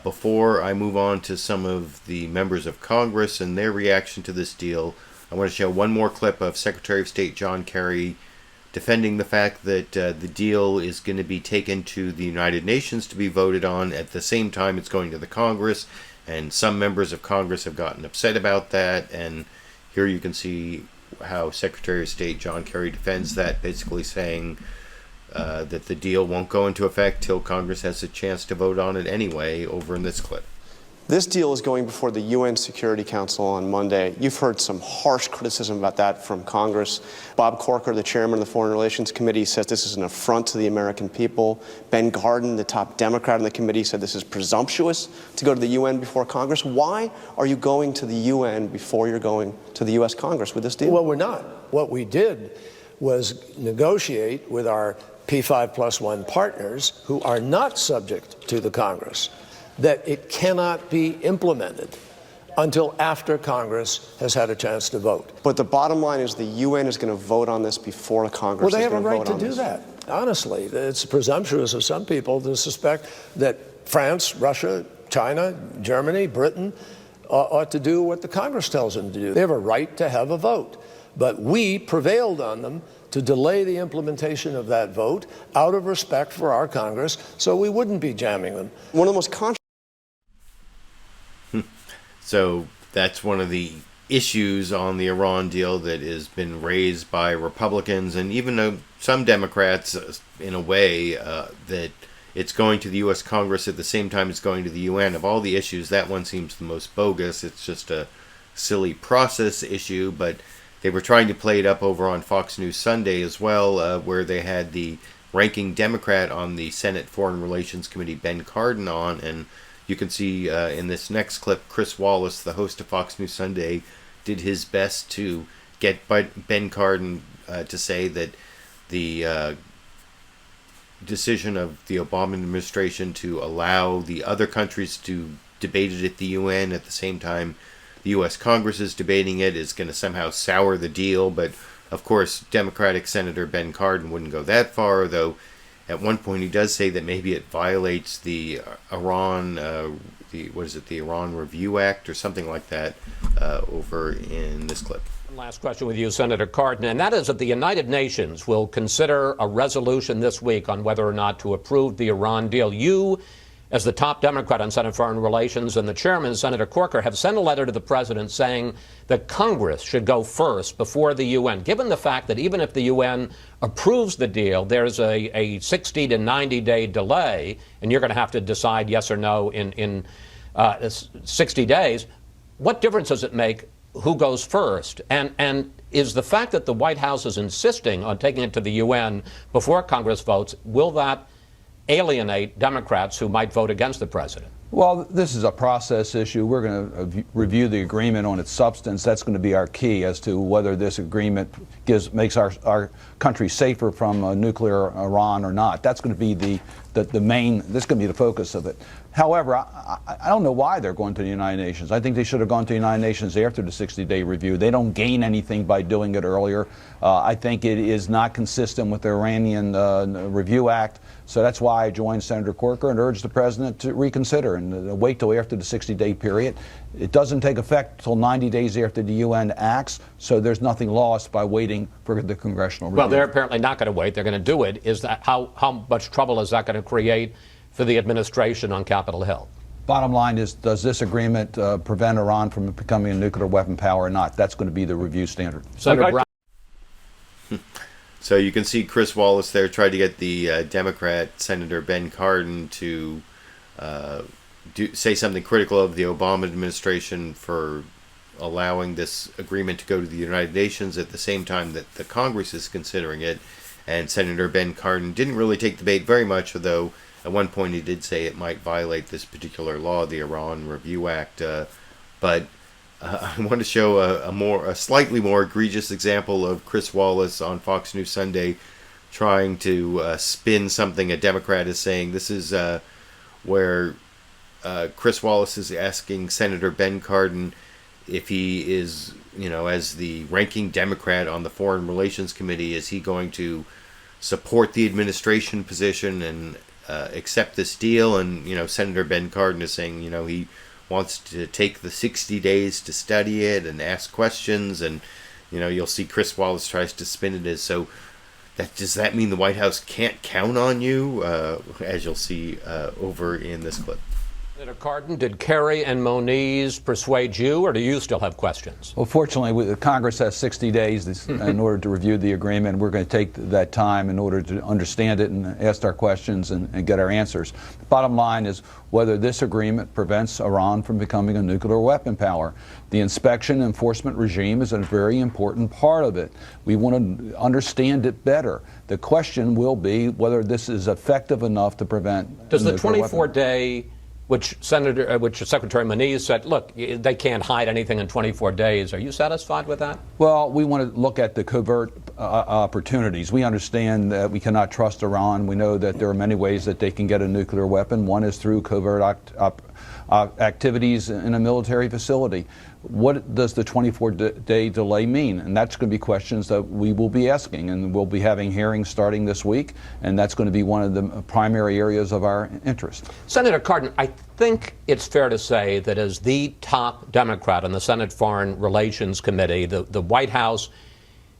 before I move on to some of the members of Congress and their reaction to this deal, I want to show one more clip of Secretary of State John Kerry defending the fact that the deal is going to be taken to the United Nations to be voted on at the same time it's going to the Congress. And some members of Congress have gotten upset about that. And here you can see how Secretary of State John Kerry defends that, basically saying that the deal won't go into effect till Congress has a chance to vote on it anyway, over in this clip. This deal is going before the UN Security Council on Monday. You've heard some harsh criticism about that from Congress. Bob Corker, the chairman of the Foreign Relations Committee, says this is an affront to the American people. Ben Cardin, the top Democrat on the committee, said this is presumptuous to go to the UN before Congress. Why are you going to the UN before you're going to the U.S. Congress with this deal? Well, we're not. What we did was negotiate with our P5+1 partners who are not subject to the Congress that it cannot be implemented until after Congress has had a chance to vote. But the bottom line is the UN is going to vote on this before Congress Well, they is have a going right to vote to on do this. that. Honestly, it's presumptuous of some people to suspect that France, Russia, China, Germany, Britain ought to do what the Congress tells them to do. They have a right to have a vote. But we prevailed on them to delay the implementation of that vote out of respect for our Congress, so we wouldn't be jamming them. One of the most So that's one of the issues on the Iran deal that has been raised by Republicans and even some Democrats, in a way, that it's going to the U.S. Congress at the same time it's going to the UN. Of all the issues, that one seems the most bogus. It's just a silly process issue, but they were trying to play it up over on Fox News Sunday as well, where they had the ranking Democrat on the Senate Foreign Relations Committee, Ben Cardin, on, and you can see in this next clip, Chris Wallace, the host of Fox News Sunday, did his best to get Ben Cardin to say that the decision of the Obama administration to allow the other countries to debate it at the UN at the same time the U.S. Congress is debating it is going to somehow sour the deal. But, of course, Democratic Senator Ben Cardin wouldn't go that far, though at one point he does say that maybe it violates the Iran, the Iran Review Act or something like that over in this clip. Last question with you, Senator Cardin, and that is that the United Nations will consider a resolution this week on whether or not to approve the Iran deal. You, as the top Democrat on Senate Foreign Relations, and the chairman, Senator Corker, have sent a letter to the president saying that Congress should go first before the UN, given the fact that even if the UN approves the deal, there's a 60 to 90-day delay, and you're going to have to decide yes or no in 60 days. What difference does it make who goes first? And is the fact that the White House is insisting on taking it to the UN before Congress votes, will that alienate Democrats who might vote against the president? Well, this is a process issue. We're going to review the agreement on its substance. That's going to be our key as to whether this agreement makes our country safer from nuclear Iran or not. That's going to be the main, this is going to be the focus of it. However, I don't know why they're going to the United Nations. I think they should have gone to the United Nations after the 60-day review. They don't gain anything by doing it earlier. I think it is not consistent with the Iranian Review Act. So that's why I joined Senator Corker and urged the president to reconsider and wait till after the 60-day period. It doesn't take effect until 90 days after the UN acts, so there's nothing lost by waiting for the congressional review. Well, they're apparently not going to wait. They're going to do it. Is that how much trouble is that going to create for the administration on Capitol Hill? Bottom line is, does this agreement prevent Iran from becoming a nuclear weapon power or not? That's going to be the review standard. Senator Brown. So you can see Chris Wallace there try to get the Democrat Senator Ben Cardin to say something critical of the Obama administration for allowing this agreement to go to the United Nations at the same time that the Congress is considering it. And Senator Ben Cardin didn't really take the bait very much, although at one point he did say it might violate this particular law, the Iran Review Act. But I want to show a slightly more egregious example of Chris Wallace on Fox News Sunday trying to spin something a Democrat is saying. This is where Chris Wallace is asking Senator Ben Cardin if he is, as the ranking Democrat on the Foreign Relations Committee, is he going to support the administration position and accept this deal? And, Senator Ben Cardin is saying, he wants to take the 60 days to study it and ask questions. And, you'll see Chris Wallace tries to spin it as, so does that mean the White House can't count on you? As you'll see over in this clip. Senator Cardin, did Kerry and Moniz persuade you, or do you still have questions? Well, fortunately, Congress has 60 days in order to review the agreement. We're going to take that time in order to understand it and ask our questions and get our answers. The bottom line is whether this agreement prevents Iran from becoming a nuclear weapon power. The inspection enforcement regime is a very important part of it. We want to understand it better. The question will be whether this is effective enough to prevent. Does the 24-day, which Secretary Moniz said, look, they can't hide anything in 24 days. Are you satisfied with that? Well, we want to look at the covert opportunities. We understand that we cannot trust Iran. We know that there are many ways that they can get a nuclear weapon. One is through covert activities in a military facility. What does the 24-day delay mean? And that's going to be questions that we will be asking, and we'll be having hearings starting this week, and that's going to be one of the primary areas of our interest. Senator Cardin, I think it's fair to say that as the top Democrat on the Senate Foreign Relations Committee, the White House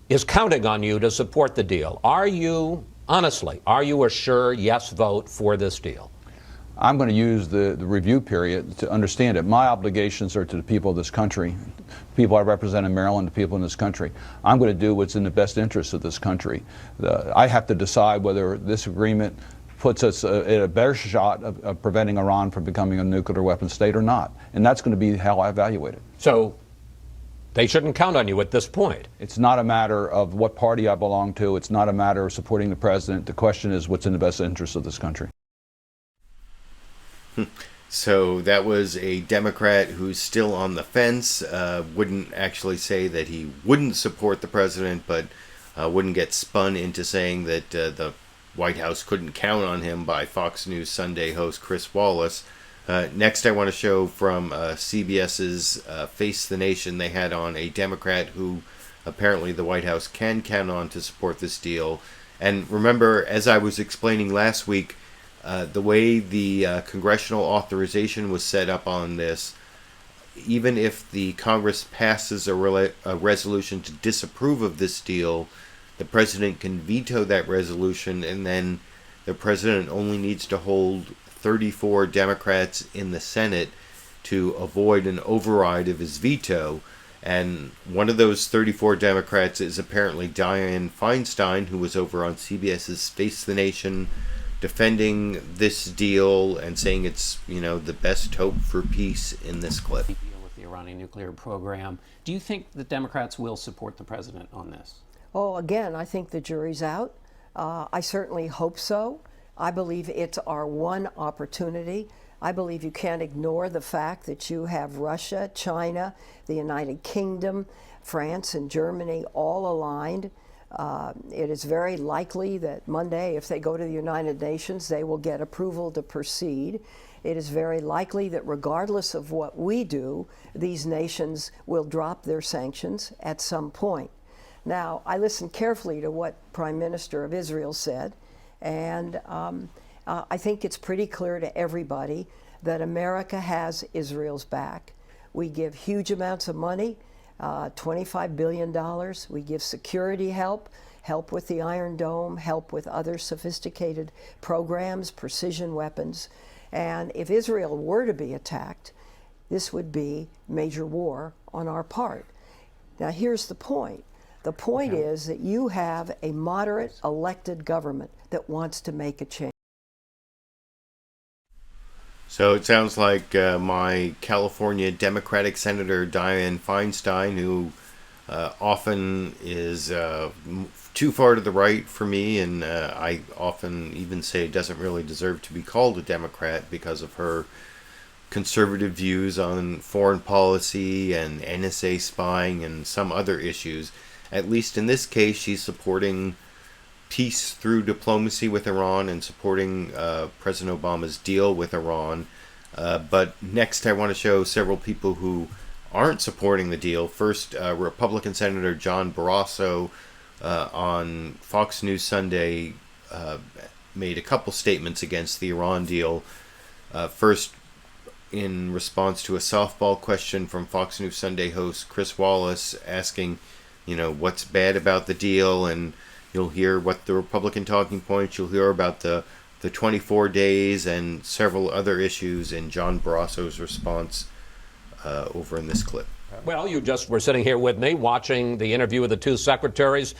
is counting on you to support the deal. Are you, honestly, a sure yes vote for this deal? I'm going to use the review period to understand it. My obligations are to the people of this country, people I represent in Maryland, the people in this country. I'm going to do what's in the best interest of this country. I have to decide whether this agreement puts us at a better shot of preventing Iran from becoming a nuclear weapon state or not. And that's going to be how I evaluate it. So they shouldn't count on you at this point. It's not a matter of what party I belong to. It's not a matter of supporting the president. The question is what's in the best interest of this country. So that was a Democrat who's still on the fence, wouldn't actually say that he wouldn't support the president, but wouldn't get spun into saying that the White House couldn't count on him by Fox News Sunday host Chris Wallace. Next, I want to show from CBS's Face the Nation. They had on a Democrat who apparently the White House can count on to support this deal. And remember, as I was explaining last week, the way the congressional authorization was set up on this, even if the Congress passes a resolution to disapprove of this deal, the president can veto that resolution, and then the president only needs to hold 34 Democrats in the Senate to avoid an override of his veto. And one of those 34 Democrats is apparently Dianne Feinstein, who was over on CBS's Face the Nation defending this deal and saying it's, the best hope for peace in this clip. Deal with the Iranian nuclear program. Do you think the Democrats will support the president on this? Oh, again, I think the jury's out. I certainly hope so. I believe it's our one opportunity. I believe you can't ignore the fact that you have Russia, China, the United Kingdom, France, and Germany all aligned. It is very likely that Monday, if they go to the United Nations, they will get approval to proceed. It is very likely that regardless of what we do, these nations will drop their sanctions at some point. Now, I listened carefully to what Prime Minister of Israel said, and I think it's pretty clear to everybody that America has Israel's back. We give huge amounts of money. $25 billion. We give security help with the Iron Dome, help with other sophisticated programs, precision weapons. And if Israel were to be attacked, this would be major war on our part. Now, here's the point. The point is that you have a moderate elected government that wants to make a change. So it sounds like my California Democratic Senator Dianne Feinstein, who often is too far to the right for me, and I often even say doesn't really deserve to be called a Democrat because of her conservative views on foreign policy and NSA spying and some other issues. At least in this case, she's supporting peace through diplomacy with Iran and supporting President Obama's deal with Iran. But next I want to show several people who aren't supporting the deal. First, Republican Senator John Barasso on Fox News Sunday made a couple statements against the Iran deal. First, in response to a softball question from Fox News Sunday host Chris Wallace asking, what's bad about the deal, and you'll hear what the Republican talking points, you'll hear about the 24 days and several other issues in John Barasso's response over in this clip. Well, you just were sitting here with me watching the interview with the two secretaries.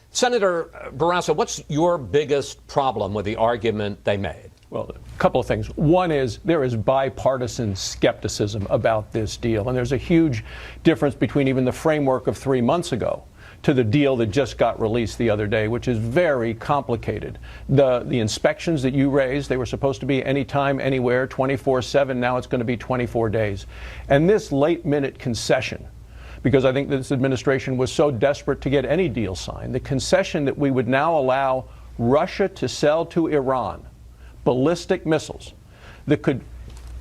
Senator Barasso, what's your biggest problem with the argument they made? Well, a couple of things. One is there is bipartisan skepticism about this deal, and there's a huge difference between even the framework of 3 months ago to the deal that just got released the other day, which is very complicated. The inspections that you raised, they were supposed to be anytime, anywhere, 24/7. Now it's going to be 24 days. And this late-minute concession, because I think this administration was so desperate to get any deal signed, the concession that we would now allow Russia to sell to Iran ballistic missiles that could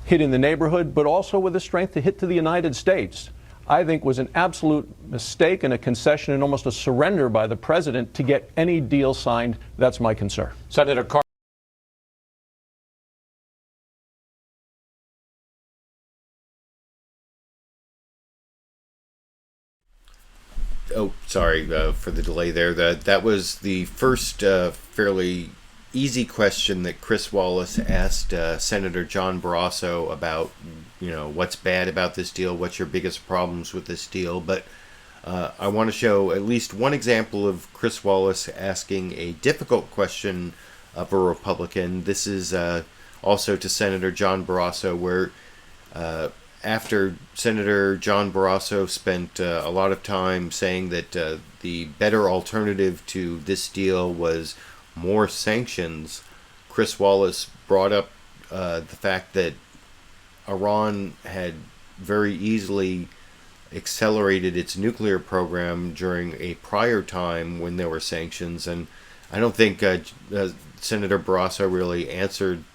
hit in the neighborhood, but also with the strength to hit to the United States, I think was an absolute mistake and a concession and almost a surrender by the president to get any deal signed. That's my concern. Senator Cardin. Oh, sorry for the delay there. That was the first fairly easy question that Chris Wallace asked Senator John Barasso about, what's bad about this deal, what's your biggest problems with this deal. But I want to show at least one example of Chris Wallace asking a difficult question of a Republican. This is also to Senator John Barasso, where after Senator John Barasso spent a lot of time saying that the better alternative to this deal was more sanctions, Chris Wallace brought up the fact that Iran had very easily accelerated its nuclear program during a prior time when there were sanctions, and I don't think Senator Barasso really answered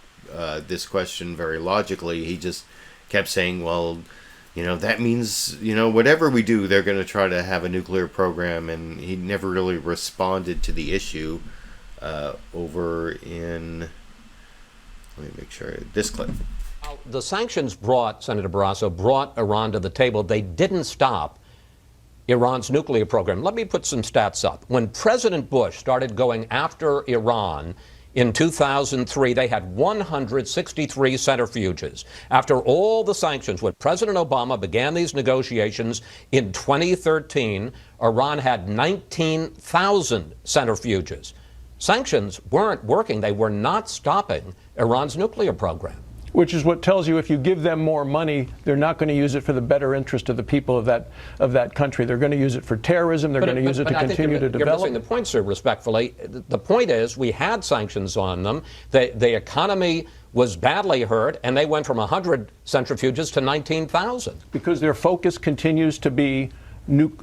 this question very logically. He just kept saying, well, that means, whatever we do, they're going to try to have a nuclear program, and he never really responded to the issue. Over in, let me make sure, this clip. The sanctions Senator Barasso brought Iran to the table. They didn't stop Iran's nuclear program. Let me put some stats up. When President Bush started going after Iran in 2003, they had 163 centrifuges. After all the sanctions, when President Obama began these negotiations in 2013, Iran had 19,000 centrifuges. Sanctions weren't working. They were not stopping Iran's nuclear program. Which is what tells you if you give them more money, they're not going to use it for the better interest of the people of that country. They're going to use it for terrorism. They're going to use it to continue to develop. You're missing the point, sir, respectfully. The point is we had sanctions on them. The economy was badly hurt, and they went from 100 centrifuges to 19,000. Because their focus continues to be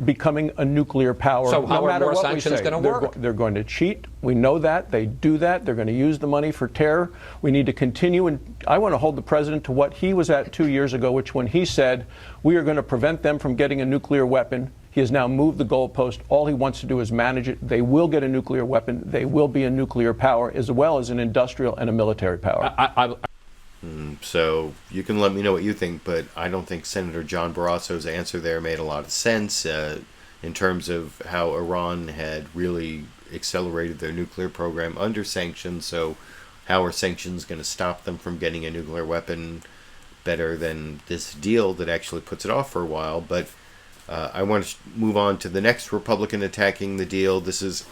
becoming a nuclear power. So how are more sanctions going to work? They're going to cheat. We know that. They do that. They're going to use the money for terror. We need to continue. And I want to hold the president to what he was at 2 years ago, which when he said, we are going to prevent them from getting a nuclear weapon. He has now moved the goalpost. All he wants to do is manage it. They will get a nuclear weapon. They will be a nuclear power as well as an industrial and a military power. So you can let me know what you think, but I don't think Senator John Barasso's answer there made a lot of sense in terms of how Iran had really accelerated their nuclear program under sanctions. So how are sanctions going to stop them from getting a nuclear weapon better than this deal that actually puts it off for a while? But I want to move on to the next Republican attacking the deal. This is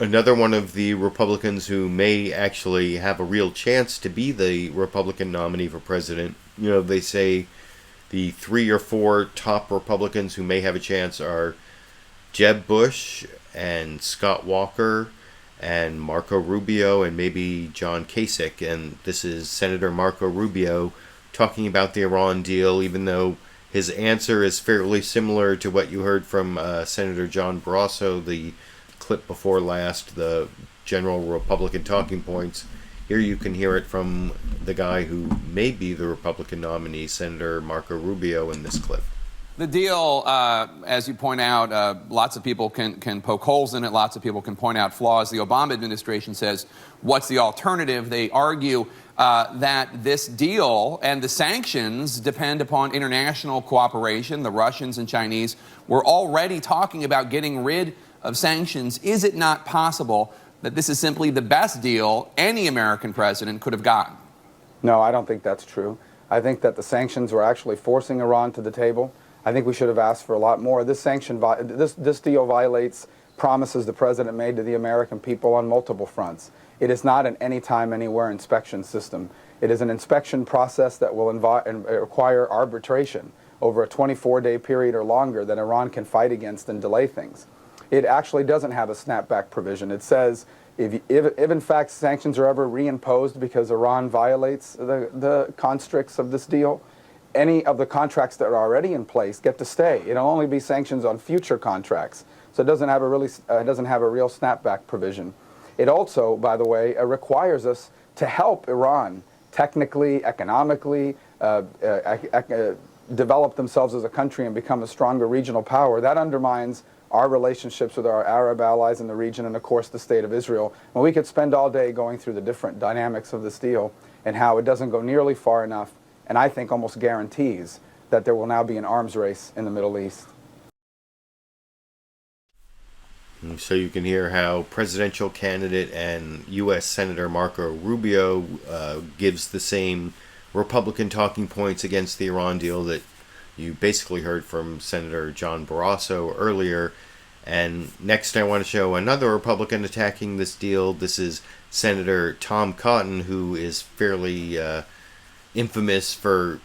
another one of the Republicans who may actually have a real chance to be the Republican nominee for president. You know, they say the 3 or 4 top Republicans who may have a chance are Jeb Bush and Scott Walker and Marco Rubio and maybe John Kasich. And this is Senator Marco Rubio talking about the Iran deal, even though his answer is fairly similar to what you heard from Senator John Barasso, the clip before last, the general Republican talking points. Here you can hear it from the guy who may be the Republican nominee, Senator Marco Rubio, in this clip. The deal, as you point out, lots of people can poke holes in it. Lots of people can point out flaws. The Obama administration says, what's the alternative? They argue that this deal and the sanctions depend upon international cooperation. The Russians and Chinese were already talking about getting rid of sanctions. Is it not possible that this is simply the best deal any American president could have gotten? No, I don't think that's true. I think that the sanctions were actually forcing Iran to the table. I think we should have asked for a lot more. This deal violates promises the president made to the American people on multiple fronts. It is not an anytime, anywhere inspection system. It is an inspection process that will require arbitration over a 24-day period or longer that Iran can fight against and delay things. It actually doesn't have a snapback provision. It says if in fact sanctions are ever reimposed because Iran violates the constricts of this deal, any of the contracts that are already in place get to stay. It'll only be sanctions on future contracts. So it doesn't have a real snapback provision. It also, by the way, requires us to help Iran technically, economically, develop themselves as a country and become a stronger regional power. That undermines our relationships with our Arab allies in the region and, of course, the state of Israel. And we could spend all day going through the different dynamics of this deal and how it doesn't go nearly far enough, and I think almost guarantees that there will now be an arms race in the Middle East. So you can hear how presidential candidate and U.S. Senator Marco Rubio gives the same Republican talking points against the Iran deal that you basically heard from Senator John Barasso earlier. And next I want to show another Republican attacking this deal. This is Senator Tom Cotton, who is fairly infamous for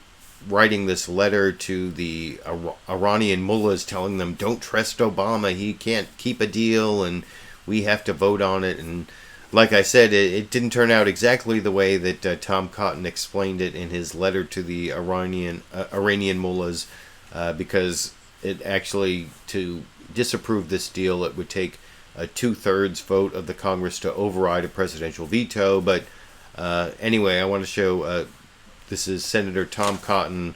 writing this letter to the Iranian mullahs telling them, don't trust Obama, he can't keep a deal and we have to vote on it. And like I said, it didn't turn out exactly the way that Tom Cotton explained it in his letter to the Iranian mullahs, because it actually, to disapprove this deal, it would take a 2/3 vote of the Congress to override a presidential veto. But anyway, I want to show this is Senator Tom Cotton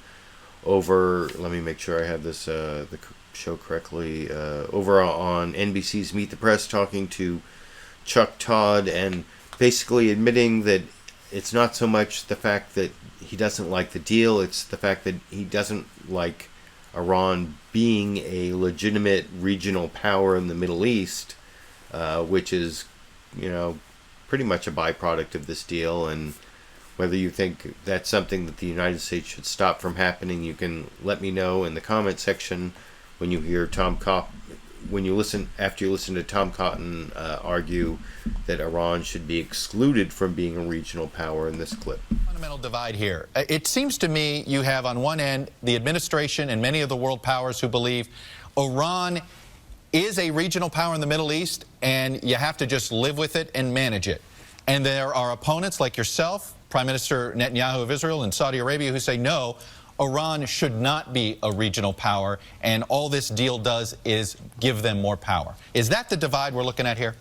over, let me make sure I have this the show correctly, over on NBC's Meet the Press, talking to Chuck Todd and basically admitting that it's not so much the fact that he doesn't like the deal, it's the fact that he doesn't like Iran being a legitimate regional power in the Middle East, which is, you know, pretty much a byproduct of this deal. And whether you think that's something that the United States should stop from happening, you can let me know in the comment section when you hear after you listen to Tom Cotton argue that Iran should be excluded from being a regional power in this clip. Fundamental divide here. It seems to me you have on one end the administration and many of the world powers who believe Iran is a regional power in the Middle East and you have to just live with it and manage it. And there are opponents like yourself, Prime Minister Netanyahu of Israel and Saudi Arabia, who say no, Iran should not be a regional power, and all this deal does is give them more power. Is that the divide we're looking at here?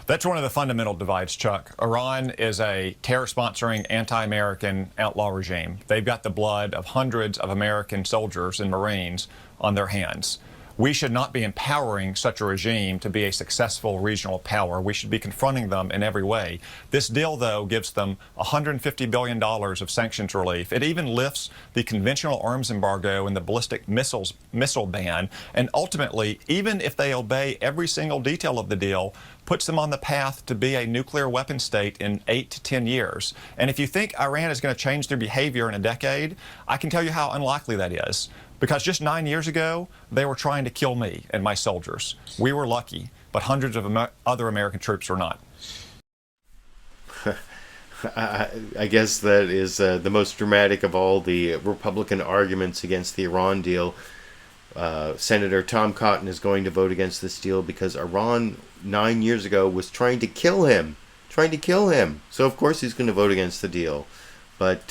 That's one of the fundamental divides, Chuck. Iran is a terror-sponsoring, anti-American outlaw regime. They've got the blood of hundreds of American soldiers and Marines on their hands. We should not be empowering such a regime to be a successful regional power. We should be confronting them in every way. This deal, though, gives them $150 billion of sanctions relief. It even lifts the conventional arms embargo and the ballistic missile ban. And ultimately, even if they obey every single detail of the deal, puts them on the path to be a nuclear weapon state in 8 to 10 years. And if you think Iran is going to change their behavior in a decade, I can tell you how unlikely that is. Because just 9 years ago, they were trying to kill me and my soldiers. We were lucky but hundreds of other American troops were not. I guess that is the most dramatic of all the Republican arguments against the Iran deal. Senator Tom Cotton is going to vote against this deal because Iran 9 years ago was trying to kill him. So of course he's going to vote against the deal. But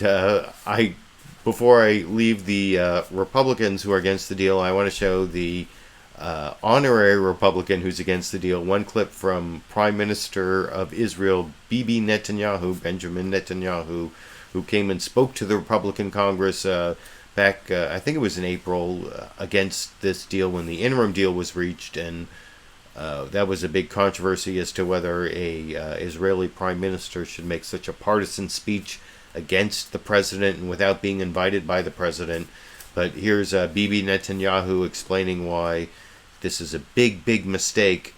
before I leave the Republicans who are against the deal, I want to show the honorary Republican who's against the deal. One clip from Prime Minister of Israel, Benjamin Netanyahu, who came and spoke to the Republican Congress back, I think it was in April, against this deal when the interim deal was reached, and that was a big controversy as to whether a Israeli Prime Minister should make such a partisan speech against the president and without being invited by the president. But here's Bibi Netanyahu explaining why this is a big mistake,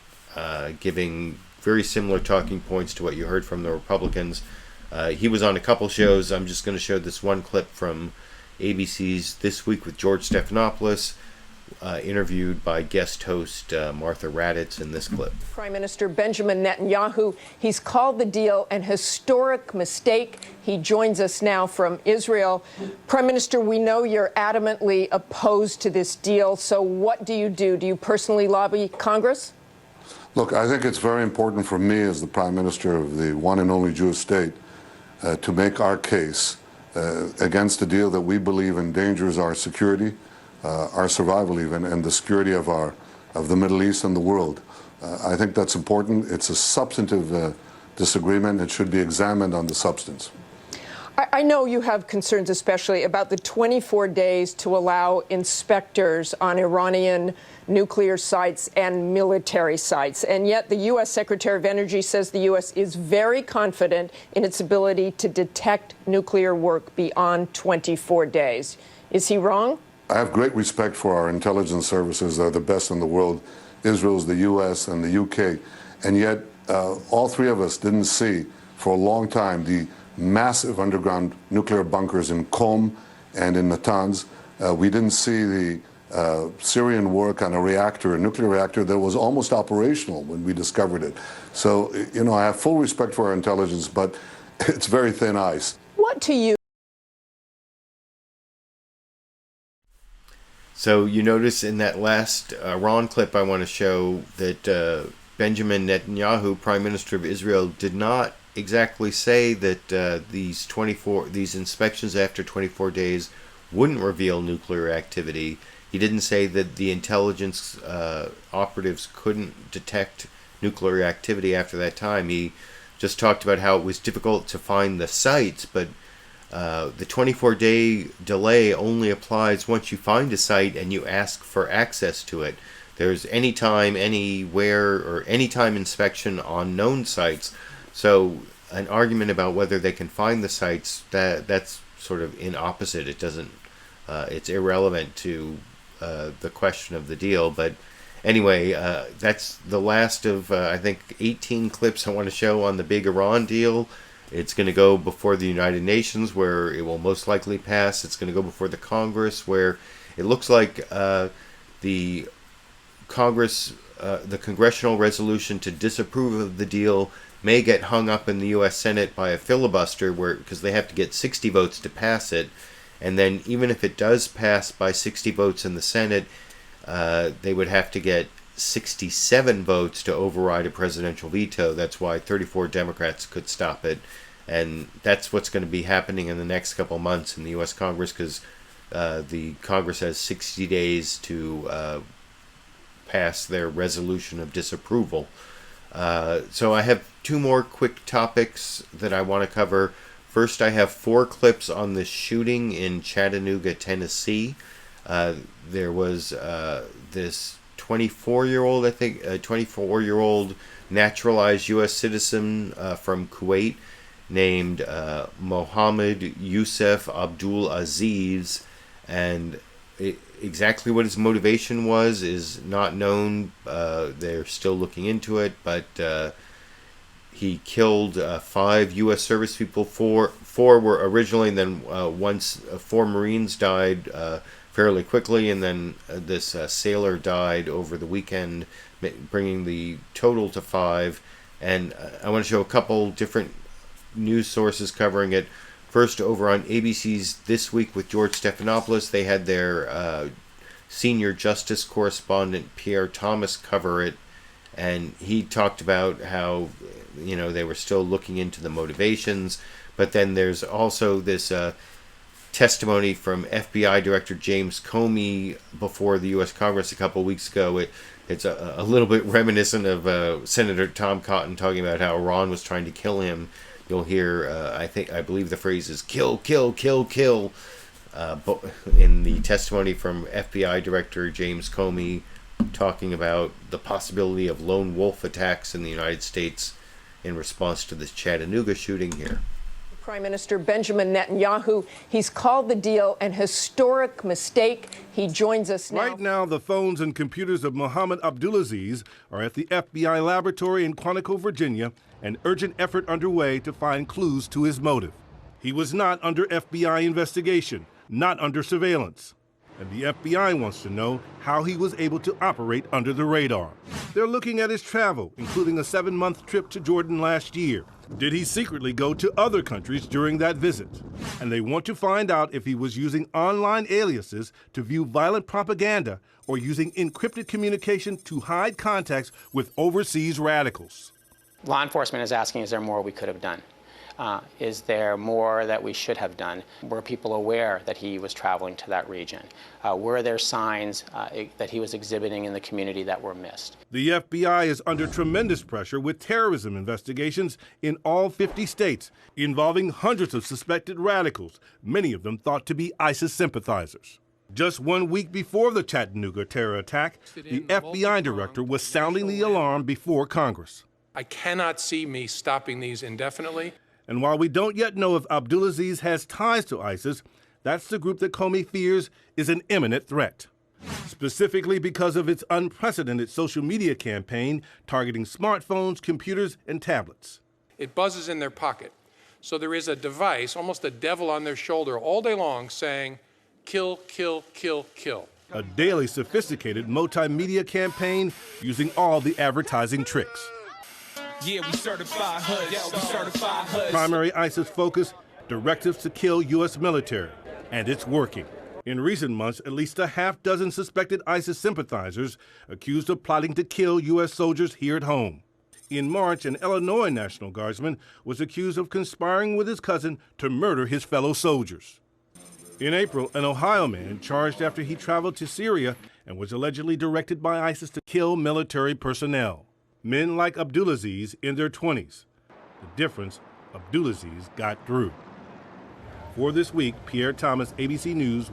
giving very similar talking points to what you heard from the Republicans. He was on a couple shows. I'm just going to show this one clip from ABC's This Week with George Stephanopoulos, interviewed by guest host Martha Raddatz in this clip. Prime Minister Benjamin Netanyahu, he's called the deal an historic mistake. He joins us now from Israel. Prime Minister, we know you're adamantly opposed to this deal, so what do? Do you personally lobby Congress? Look, I think it's very important for me as the Prime Minister of the one and only Jewish state to make our case against a deal that we believe endangers our security, our survival even, and the security of the Middle East and the world. I think that's important. It's a substantive disagreement. It should be examined on the substance. I know you have concerns especially about the 24 days to allow inspectors on Iranian nuclear sites and military sites. And yet the U.S. Secretary of Energy says the U.S. is very confident in its ability to detect nuclear work beyond 24 days. Is he wrong? I have great respect for our intelligence services. They're the best in the world. Israel's, the U.S., and the U.K. And yet all three of us didn't see for a long time the massive underground nuclear bunkers in Qom and in Natanz. We didn't see the Syrian work on a nuclear reactor that was almost operational when we discovered it. So, I have full respect for our intelligence, but it's very thin ice. What to you? So you notice in that last Iran clip I want to show that Benjamin Netanyahu, Prime Minister of Israel, did not exactly say that these inspections after 24 days wouldn't reveal nuclear activity. He didn't say that the intelligence operatives couldn't detect nuclear activity after that time. He just talked about how it was difficult to find the sites, but the 24-day delay only applies once you find a site and you ask for access to it. There's anytime, anywhere, or anytime inspection on known sites. So an argument about whether they can find the sites, that's sort of in opposite. It doesn't. It's irrelevant to the question of the deal. But anyway, that's the last of I think 18 clips I want to show on the big Iran deal. It's going to go before the United Nations, where it will most likely pass. It's going to go before the Congress, where it looks like the Congress, the congressional resolution to disapprove of the deal may get hung up in the U.S. Senate by a filibuster, because they have to get 60 votes to pass it. And then even if it does pass by 60 votes in the Senate, they would have to get 67 votes to override a presidential veto. That's why 34 Democrats could stop it. And that's what's going to be happening in the next couple months in the U.S. Congress, because the Congress has 60 days to pass their resolution of disapproval. So I have two more quick topics that I want to cover. First, I have 4 clips on the shooting in Chattanooga, Tennessee. There was this 24-year-old, I think, a 24-year-old naturalized U.S. citizen from Kuwait named Muhammad Youssef Abdulazeez, and exactly what his motivation was is not known. They're still looking into it, but he killed 5 U.S. service people. Four were originally, and then once 4 Marines died, fairly quickly, and then this sailor died over the weekend, bringing the total to 5. And I want to show a couple different news sources covering it. First, over on ABC's This Week with George Stephanopoulos, they had their senior justice correspondent Pierre Thomas cover it, and he talked about how, you know, they were still looking into the motivations. But then there's also this testimony from FBI Director James Comey before the U.S. Congress a couple weeks ago. It's a little bit reminiscent of Senator Tom Cotton talking about how Iran was trying to kill him. You'll hear, I believe the phrase is kill, kill, kill, kill, in the testimony from FBI Director James Comey, talking about the possibility of lone wolf attacks in the United States in response to this Chattanooga shooting here. Prime Minister Benjamin Netanyahu, he's called the deal an historic mistake. He joins us now. Right now, the phones and computers of Muhammad Abdulazeez are at the FBI laboratory in Quantico, Virginia, an urgent effort underway to find clues to his motive. He was not under FBI investigation, not under surveillance. And the FBI wants to know how he was able to operate under the radar. They're looking at his travel, including a 7-month trip to Jordan last year. Did he secretly go to other countries during that visit? And they want to find out if he was using online aliases to view violent propaganda or using encrypted communication to hide contacts with overseas radicals. Law enforcement is asking, is there more we could have done? Is there more that we should have done? Were people aware that he was traveling to that region? Were there signs that he was exhibiting in the community that were missed? The FBI is under tremendous pressure with terrorism investigations in all 50 states involving hundreds of suspected radicals, many of them thought to be ISIS sympathizers. Just 1 week before the Chattanooga terror attack, the FBI director was sounding the alarm before Congress. I cannot see me stopping these indefinitely. And while we don't yet know if Abdulazeez has ties to ISIS, that's the group that Comey fears is an imminent threat, specifically because of its unprecedented social media campaign targeting smartphones, computers, and tablets. It buzzes in their pocket. So there is a device, almost a devil on their shoulder all day long saying, kill, kill, kill, kill. A daily sophisticated multimedia campaign using all the advertising tricks. Yeah, we certify HUD. Yeah, we certify HUD. Primary ISIS focus, directives to kill U.S. military. And it's working. In recent months, at least a half-dozen suspected ISIS sympathizers accused of plotting to kill U.S. soldiers here at home. In March, an Illinois National Guardsman was accused of conspiring with his cousin to murder his fellow soldiers. In April, an Ohio man charged after he traveled to Syria and was allegedly directed by ISIS to kill military personnel. Men like Abdulazeez in their 20s. The difference, Abdulazeez got through. For This Week, Pierre Thomas, ABC News.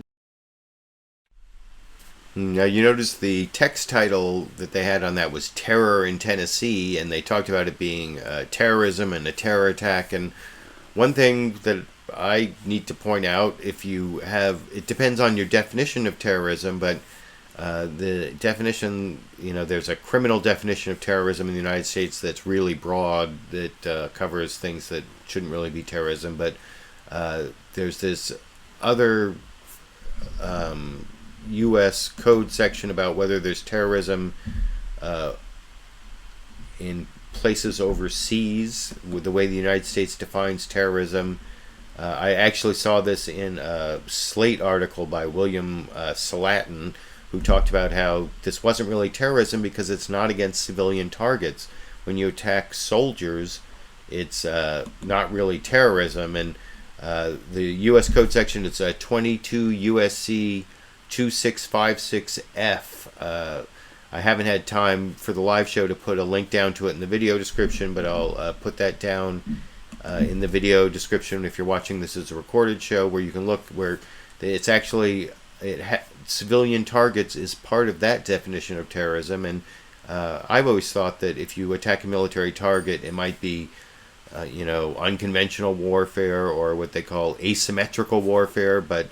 Now, you notice the text title that they had on that was Terror in Tennessee, and they talked about it being terrorism and a terror attack. And one thing that I need to point out, it depends on your definition of terrorism, but the definition, there's a criminal definition of terrorism in the United States that's really broad, that covers things that shouldn't really be terrorism. But there's this other U.S. code section about whether there's terrorism in places overseas, with the way the United States defines terrorism. I actually saw this in a Slate article by William Salatin, who talked about how this wasn't really terrorism because it's not against civilian targets. When you attack soldiers, it's not really terrorism. And the U.S. Code section, it's 22 U.S.C. 2656F. I haven't had time for the live show to put a link down to it in the video description, but I'll put that down in the video description if you're watching this as a recorded show, where you can look where it's actually civilian targets is part of that definition of terrorism. And I've always thought that if you attack a military target, it might be unconventional warfare or what they call asymmetrical warfare, but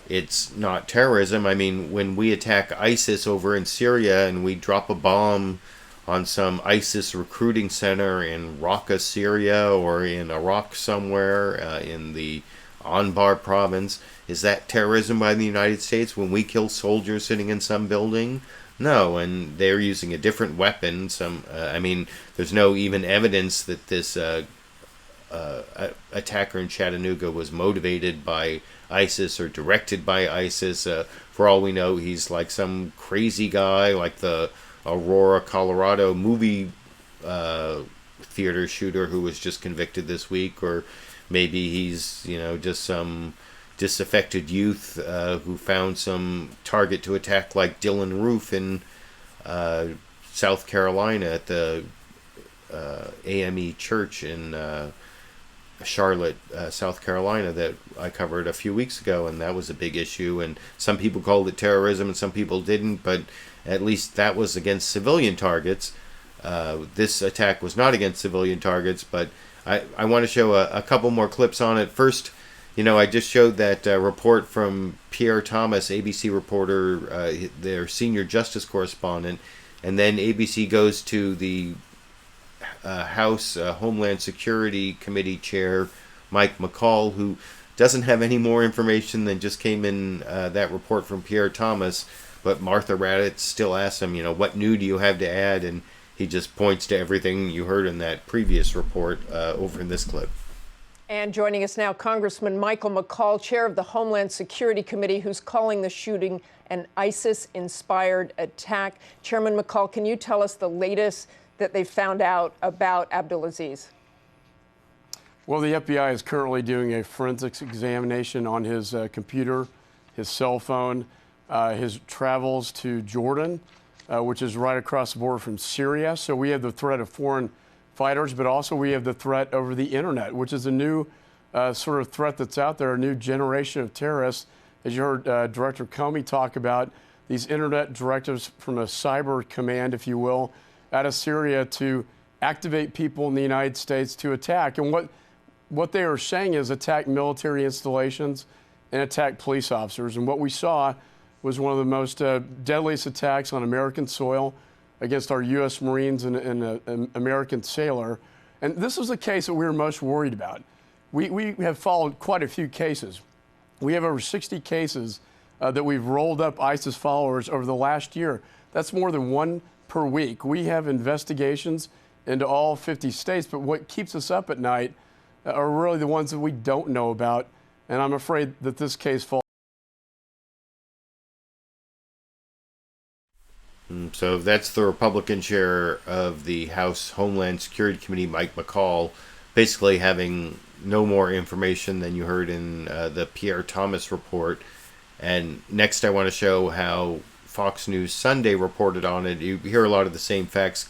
it's not terrorism. I mean, when we attack ISIS over in Syria and we drop a bomb on some ISIS recruiting center in Raqqa, Syria, or in Iraq somewhere, in the Anbar province. Is that terrorism by the United States when we kill soldiers sitting in some building? No, and they're using a different weapon. There's no even evidence that this attacker in Chattanooga was motivated by ISIS or directed by ISIS. For all we know, he's like some crazy guy, like the Aurora, Colorado movie theater shooter who was just convicted this week, or maybe he's just some disaffected youth who found some target to attack, like Dylan Roof in South Carolina at the AME church in Charlotte, South Carolina, that I covered a few weeks ago, and that was a big issue, and some people called it terrorism and some people didn't, but at least that was against civilian targets. This attack was not against civilian targets, but I want to show a couple more clips on it. First, I just showed that report from Pierre Thomas, ABC reporter, their senior justice correspondent, and then ABC goes to the House Homeland Security Committee Chair Mike McCaul, who doesn't have any more information than just came in that report from Pierre Thomas, but Martha Raddatz still asks him, what new do you have to add? And he just points to everything you heard in that previous report over in this clip. And joining us now, Congressman Michael McCaul, chair of the Homeland Security Committee, who's calling the shooting an ISIS-inspired attack. Chairman McCaul, can you tell us the latest that they found out about Abdulazeez? Well, the FBI is currently doing a forensics examination on his computer, his cell phone, his travels to Jordan, which is right across the border from Syria. So we have the threat of foreign fighters, but also we have the threat over the internet, which is a new sort of threat that's out there, a new generation of terrorists. As you heard Director Comey talk about, these internet directives from a cyber command, if you will, out of Syria to activate people in the United States to attack. And what they are saying is attack military installations and attack police officers. And what we saw was one of the most deadliest attacks on American soil against our U.S. Marines and an American sailor. And this was the case that we were most worried about. We have followed quite a few cases. We have over 60 cases that we've rolled up ISIS followers over the last year. That's more than one per week. We have investigations into all 50 states, but what keeps us up at night are really the ones that we don't know about, and I'm afraid that this case falls. So that's the Republican chair of the House Homeland Security Committee, Mike McCaul, basically having no more information than you heard in the Pierre Thomas report. And next I want to show how Fox News Sunday reported on it. You hear a lot of the same facts.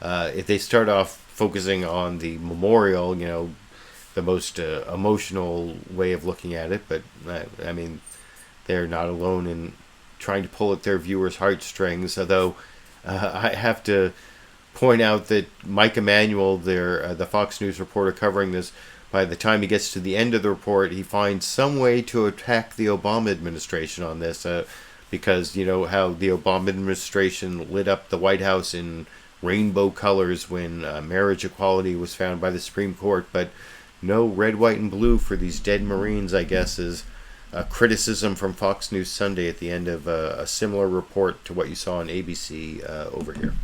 If they start off focusing on the memorial, the most emotional way of looking at it, but I mean, they're not alone in trying to pull at their viewers' heartstrings, although I have to point out that Mike Emanuel, the Fox News reporter covering this, by the time he gets to the end of the report, he finds some way to attack the Obama administration on this, because you know how the Obama administration lit up the White House in rainbow colors when marriage equality was found by the Supreme Court, but no red, white, and blue for these dead Marines, I guess, is a criticism from Fox News Sunday at the end of a similar report to what you saw on ABC over here.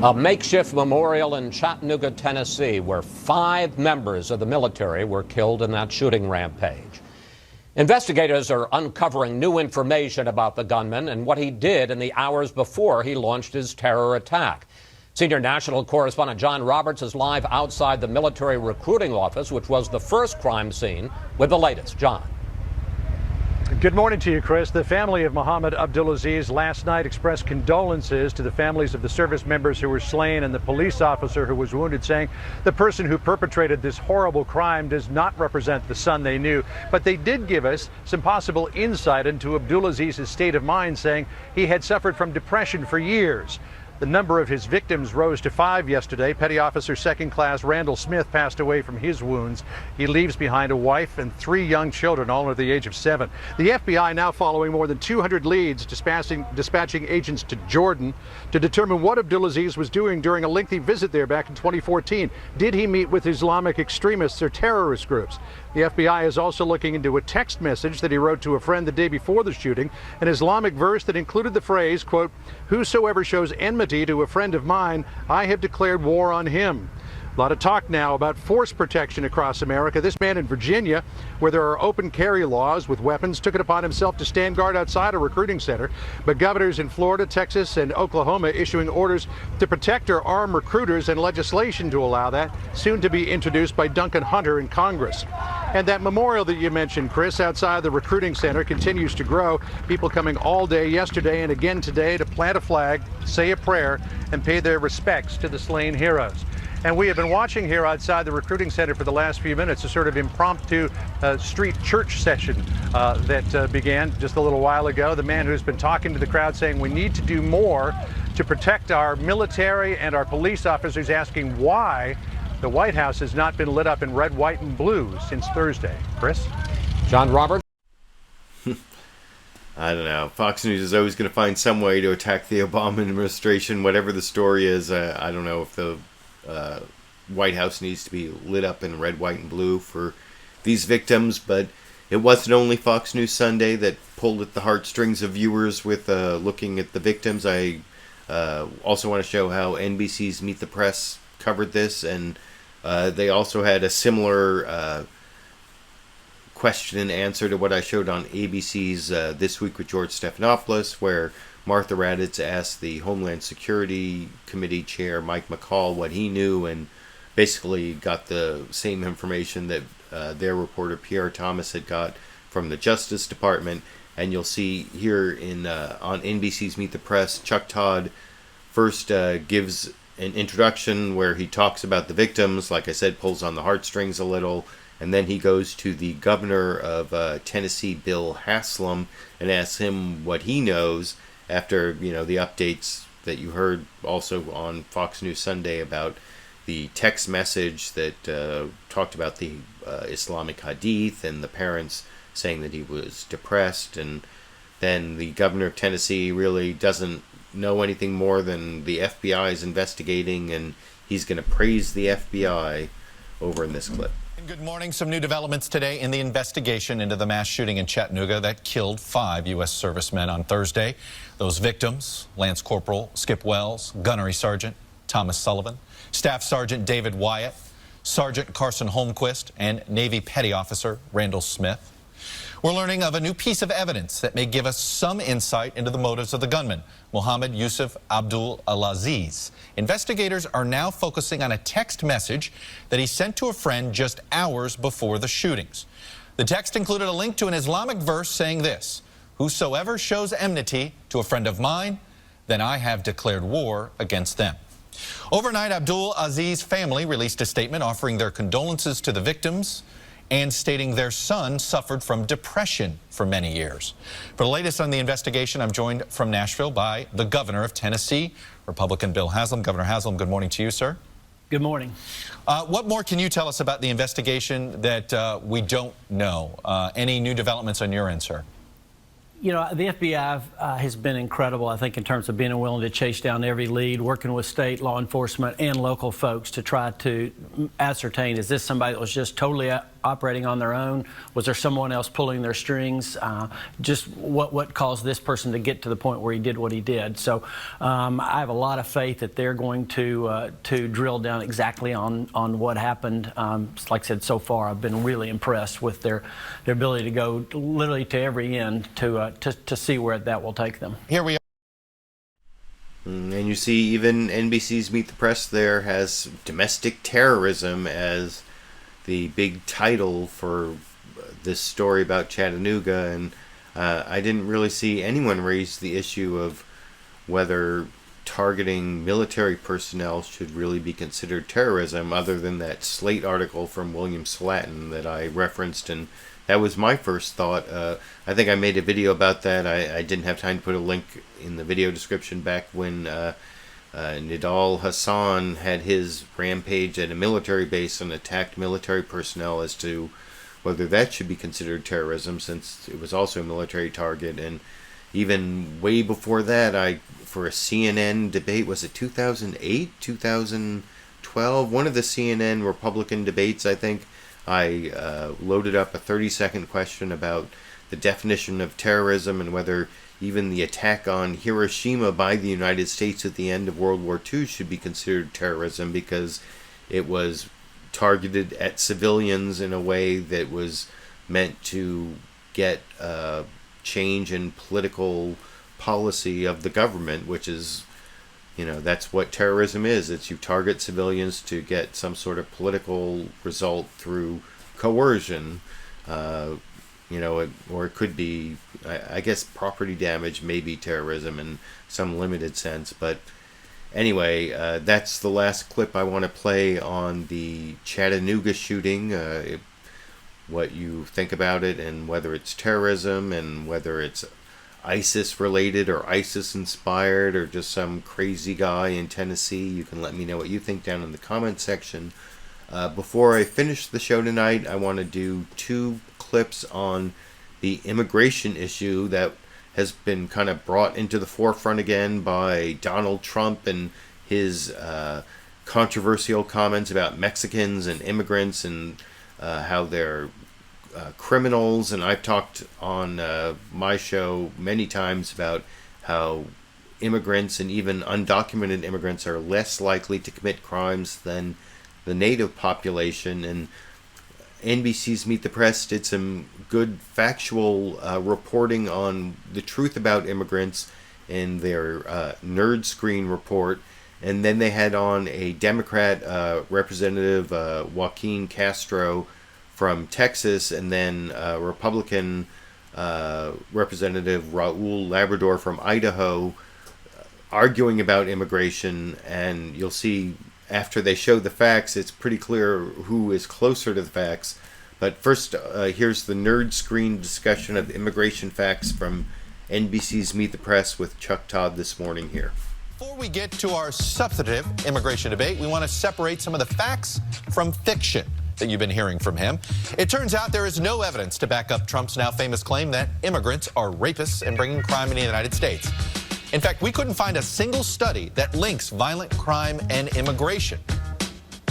A makeshift memorial in Chattanooga, Tennessee, where 5 members of the military were killed in that shooting rampage. Investigators are uncovering new information about the gunman and what he did in the hours before he launched his terror attack. Senior national correspondent John Roberts is live outside the military recruiting office, which was the first crime scene, with the latest. John. Good morning to you, Chris. The family of Muhammad Abdulazeez last night expressed condolences to the families of the service members who were slain and the police officer who was wounded, saying the person who perpetrated this horrible crime does not represent the son they knew. But they did give us some possible insight into Abdulazeez's state of mind, saying he had suffered from depression for years. The number of his victims rose to 5 yesterday. Petty Officer Second Class Randall Smith passed away from his wounds. He leaves behind a wife and 3 young children, all under the age of 7. The FBI now following more than 200 leads, dispatching agents to Jordan to determine what Abdulazeez was doing during a lengthy visit there back in 2014. Did he meet with Islamic extremists or terrorist groups? The FBI is also looking into a text message that he wrote to a friend the day before the shooting, an Islamic verse that included the phrase, quote, "Whosoever shows enmity to a friend of mine, I have declared war on him." A lot of talk now about force protection across America. This man in Virginia, where there are open carry laws with weapons, took it upon himself to stand guard outside a recruiting center. But governors in Florida, Texas, and Oklahoma issuing orders to protect or arm recruiters, and legislation to allow that, soon to be introduced by Duncan Hunter in Congress. And that memorial that you mentioned, Chris, outside the recruiting center continues to grow. People coming all day yesterday and again today to plant a flag, say a prayer, and pay their respects to the slain heroes. And we have been watching here outside the recruiting center for the last few minutes a sort of impromptu street church session that began just a little while ago. The man who's been talking to the crowd saying we need to do more to protect our military and our police officers, asking why the White House has not been lit up in red, white, and blue since Thursday. Chris? John Roberts? I don't know. Fox News is always going to find some way to attack the Obama administration, whatever the story is. I don't know if the White House needs to be lit up in red, white, and blue for these victims, but it wasn't only Fox News Sunday that pulled at the heartstrings of viewers with looking at the victims. I also want to show how NBC's Meet the Press covered this, and they also had a similar question and answer to what I showed on ABC's This Week with George Stephanopoulos, where Martha Raddatz asked the Homeland Security Committee Chair Mike McCaul what he knew, and basically got the same information that their reporter Pierre Thomas had got from the Justice Department. And you'll see here on NBC's Meet the Press, Chuck Todd first gives an introduction where he talks about the victims, like I said, pulls on the heartstrings a little, and then he goes to the governor of Tennessee, Bill Haslam, and asks him what he knows, after, the updates that you heard also on Fox News Sunday about the text message that talked about the Islamic Hadith and the parents saying that he was depressed. And then the governor of Tennessee really doesn't know anything more than the FBI is investigating, and he's going to praise the FBI over in this clip. Good morning. Some new developments today in the investigation into the mass shooting in Chattanooga that killed 5 U.S. servicemen on Thursday. Those victims, Lance Corporal Skip Wells, Gunnery Sergeant Thomas Sullivan, Staff Sergeant David Wyatt, Sergeant Carson Holmquist, and Navy Petty Officer Randall Smith. We're learning of a new piece of evidence that may give us some insight into the motives of the gunman, Muhammad Youssef Abdulazeez. Investigators are now focusing on a text message that he sent to a friend just hours before the shootings. The text included a link to an Islamic verse saying this: "Whosoever shows enmity to a friend of mine, then I have declared war against them." Overnight, Abdulaziz's family released a statement offering their condolences to the victims and stating their son suffered from depression for many years. For the latest on the investigation, I'm joined from Nashville by the governor of Tennessee, Republican Bill Haslam. Governor Haslam, good morning to you, sir. Good morning. What more can you tell us about the investigation that we don't know? Any new developments on your end, sir? You know, the FBI has been incredible, I think, in terms of being willing to chase down every lead, working with state law enforcement and local folks to try to ascertain, is this somebody that was just totally operating on their own? Was there someone else pulling their strings? Just what caused this person to get to the point where he did what he did? So I have a lot of faith that they're going to drill down exactly on what happened. Like I said, so far I've been really impressed with their ability to go literally to every end to see where that will take them. Here we are. And you see even NBC's Meet the Press there has domestic terrorism as the big title for this story about Chattanooga, and I didn't really see anyone raise the issue of whether targeting military personnel should really be considered terrorism, other than that Slate article from William Slatton that I referenced, and that was my first thought. I think I made a video about that. I didn't have time to put a link in the video description back when Nidal Hassan had his rampage at a military base and attacked military personnel as to whether that should be considered terrorism, since it was also a military target. And even way before that, for a CNN debate, was it 2008, 2012? One of the CNN Republican debates, I think, I loaded up a 30-second question about the definition of terrorism and whether even the attack on Hiroshima by the United States at the end of World War II should be considered terrorism, because it was targeted at civilians in a way that was meant to get change in political policy of the government, which is, that's what terrorism is. It's you target civilians to get some sort of political result through coercion, or it could be, I guess, property damage may be terrorism in some limited sense. But anyway, that's the last clip I want to play on the Chattanooga shooting. What you think about it, and whether it's terrorism, and whether it's ISIS related or ISIS inspired, or just some crazy guy in Tennessee. You can let me know what you think down in the comment section. Before I finish the show tonight, I want to do 2 clips on the immigration issue that has been kind of brought into the forefront again by Donald Trump and his controversial comments about Mexicans and immigrants, and how they're criminals. And I've talked on my show many times about how immigrants, and even undocumented immigrants, are less likely to commit crimes than the native population. And NBC's Meet the Press did some good factual reporting on the truth about immigrants in their Nerd Screen report. And then they had on a Democrat representative, Joaquin Castro from Texas, and then Republican representative Raul Labrador from Idaho, arguing about immigration. And you'll see after they show the facts, it's pretty clear who is closer to the facts. But first, here's the Nerd Screen discussion of immigration facts from NBC's Meet the Press with Chuck Todd this morning here. Before we get to our substantive immigration debate, we want to separate some of the facts from fiction that you've been hearing from him. It turns out there is no evidence to back up Trump's now famous claim that immigrants are rapists and bringing crime in the United States. In fact, we couldn't find a single study that links violent crime and immigration.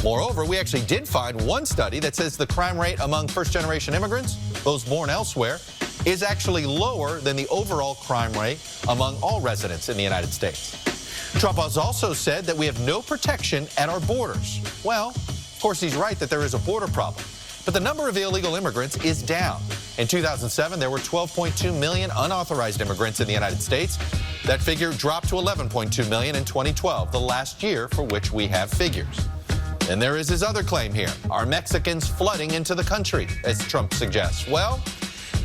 Moreover, we actually did find one study that says the crime rate among first-generation immigrants, those born elsewhere, is actually lower than the overall crime rate among all residents in the United States. Trump has also said that we have no protection at our borders. Well, of course, he's right that there is a border problem. But the number of illegal immigrants is down. In 2007, there were 12.2 million unauthorized immigrants in the United States. That figure dropped to 11.2 million in 2012, the last year for which we have figures. And there is his other claim here. Are Mexicans flooding into the country, as Trump suggests? Well,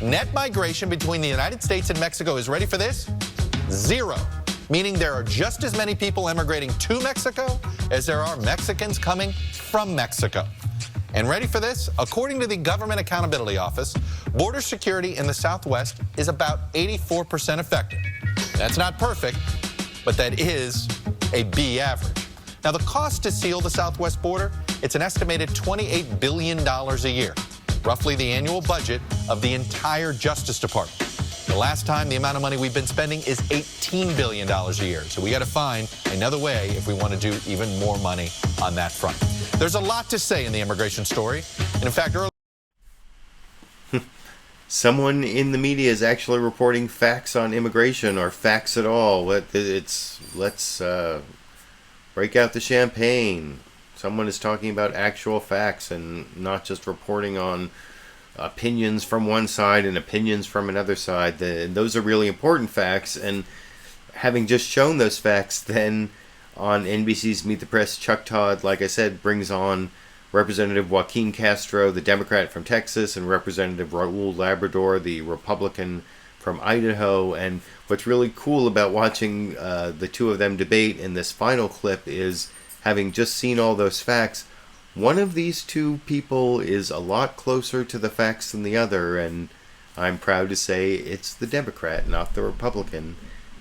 net migration between the United States and Mexico is, ready for this? 0. Meaning there are just as many people emigrating to Mexico as there are Mexicans coming from Mexico. And ready for this? According to the Government Accountability Office, border security in the Southwest is about 84% effective. That's not perfect, but that is a B average. Now, the cost to seal the Southwest border, it's an estimated $28 billion a year, roughly the annual budget of the entire Justice Department. The last time, the amount of money we've been spending is $18 billion a year. So we got to find another way if we want to do even more money on that front. There's a lot to say in the immigration story. And in fact, earlier... Someone in the media is actually reporting facts on immigration, or facts at all. Let's break out the champagne. Someone is talking about actual facts and not just reporting on opinions from one side and opinions from another side. Those are really important facts, and having just shown those facts, then on NBC's Meet the Press, Chuck Todd, like I said, brings on Representative Joaquin Castro, the Democrat from Texas, and Representative Raul Labrador, the Republican from Idaho. And what's really cool about watching the two of them debate in this final clip is, having just seen all those facts, one of these two people is a lot closer to the facts than the other, and I'm proud to say it's the Democrat, not the Republican,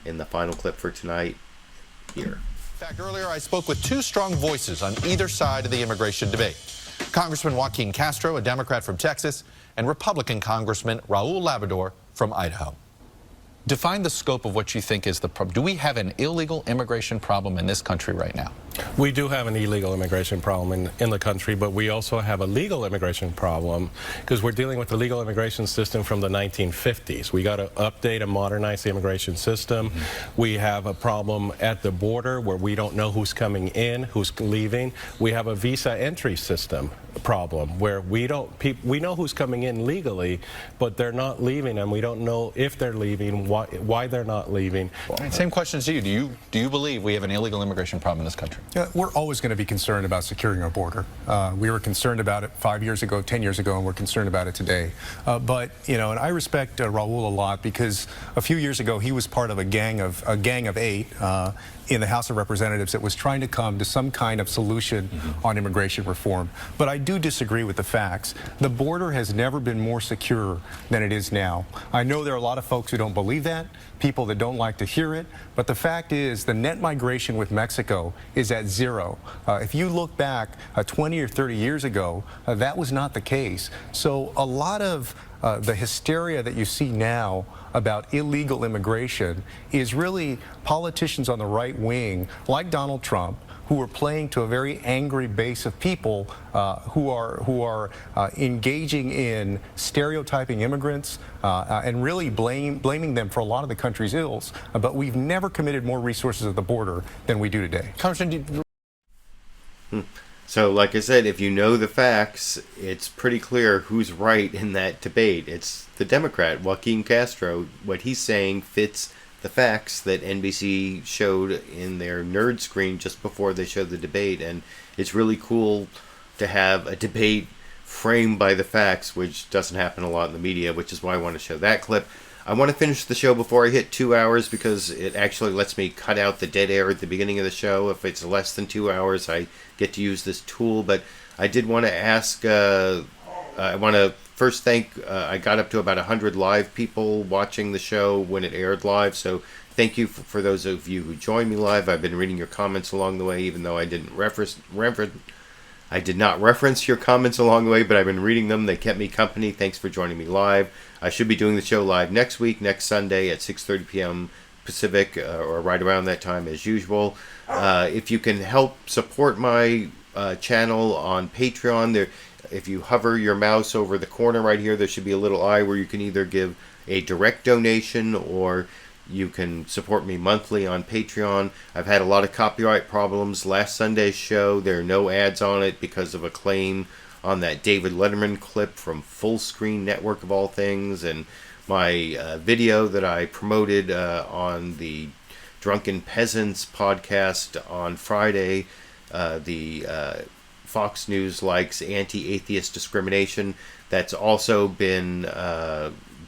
in the final clip for tonight here. fact, earlier I spoke with two strong voices on either side of the immigration debate. Congressman Joaquin Castro, a Democrat from Texas, and Republican Congressman Raul Labrador from Idaho. Define the scope of what you think is the problem. Do we have an illegal immigration problem in this country right now? We do have an illegal immigration problem in the country, but we also have a legal immigration problem because we're dealing with the legal immigration system from the 1950s. We got to update and modernize the immigration system. We have a problem at the border where we don't know who's coming in, who's leaving. We have a visa entry system problem where we know who's coming in legally, but they're not leaving, and we don't know if they're leaving, why they're not leaving. Same questions to you. Do you believe we have an illegal immigration problem in this country? Yeah, we're always going to be concerned about securing our border. We were concerned about it 5 years ago, 10 years ago, and we're concerned about it today. But you know, and I respect Raul a lot because a few years ago he was part of a gang of 8 in the House of Representatives that was trying to come to some kind of solution on immigration reform. But I do disagree with the facts. The border has never been more secure than it is now. I know there are a lot of folks who don't believe that, people that don't like to hear it, but the fact is the net migration with Mexico is at 0. If you look back 20 or 30 years ago, that was not the case. So a lot of the hysteria that you see now about illegal immigration is really politicians on the right wing, like Donald Trump, who are playing to a very angry base of people who are engaging in stereotyping immigrants and really blaming them for a lot of the country's ills. But we've never committed more resources at the border than we do today. So, like I said, if you know the facts, it's pretty clear who's right in that debate. It's the Democrat, Joaquin Castro. What he's saying fits the facts that NBC showed in their nerd screen just before they showed the debate. And it's really cool to have a debate framed by the facts, which doesn't happen a lot in the media, which is why I want to show that clip. I want to finish the show before I hit 2 hours because it actually lets me cut out the dead air at the beginning of the show. If it's less than 2 hours, I get to use this tool. But I did want to ask, I want to first thank, I got up to about 100 live people watching the show when it aired live. So thank you for those of you who joined me live. I've been reading your comments along the way, even though I did not reference your comments along the way, but I've been reading them. They kept me company. Thanks for joining me live. I should be doing the show live next week, next Sunday at 6:30 p.m. Pacific, or right around that time as usual. If you can help support my channel on Patreon, if you hover your mouse over the corner right here, there should be a little eye where you can either give a direct donation or you can support me monthly on Patreon. I've had a lot of copyright problems. Last Sunday's show, there are no ads on it because of a claim on that David Letterman clip from Full Screen Network of all things, and my video that I promoted on the Drunken Peasants podcast on Friday, the Fox News likes anti-atheist discrimination. That's also been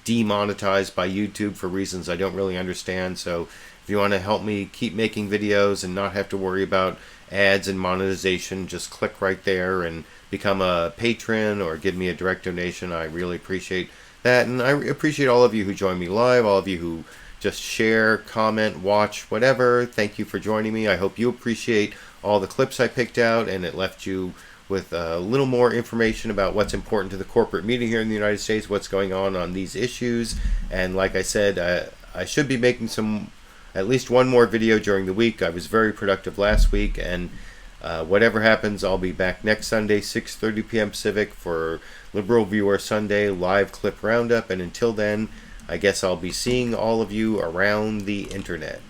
demonetized by YouTube for reasons I don't really understand. So if you want to help me keep making videos and not have to worry about ads and monetization, just click right there and become a patron or give me a direct donation. I really appreciate that, and I appreciate all of you who join me live, all of you who just share, comment, watch, whatever. Thank you for joining me. I hope you appreciate all the clips I picked out, and it left you with a little more information about what's important to the corporate media here in the United States, what's going on these issues. And like I said, I should be making at least one more video during the week. I was very productive last week, and whatever happens, I'll be back next Sunday, 6:30 p.m. Pacific, for Liberal Viewer Sunday live clip roundup. And until then, I guess I'll be seeing all of you around the internet.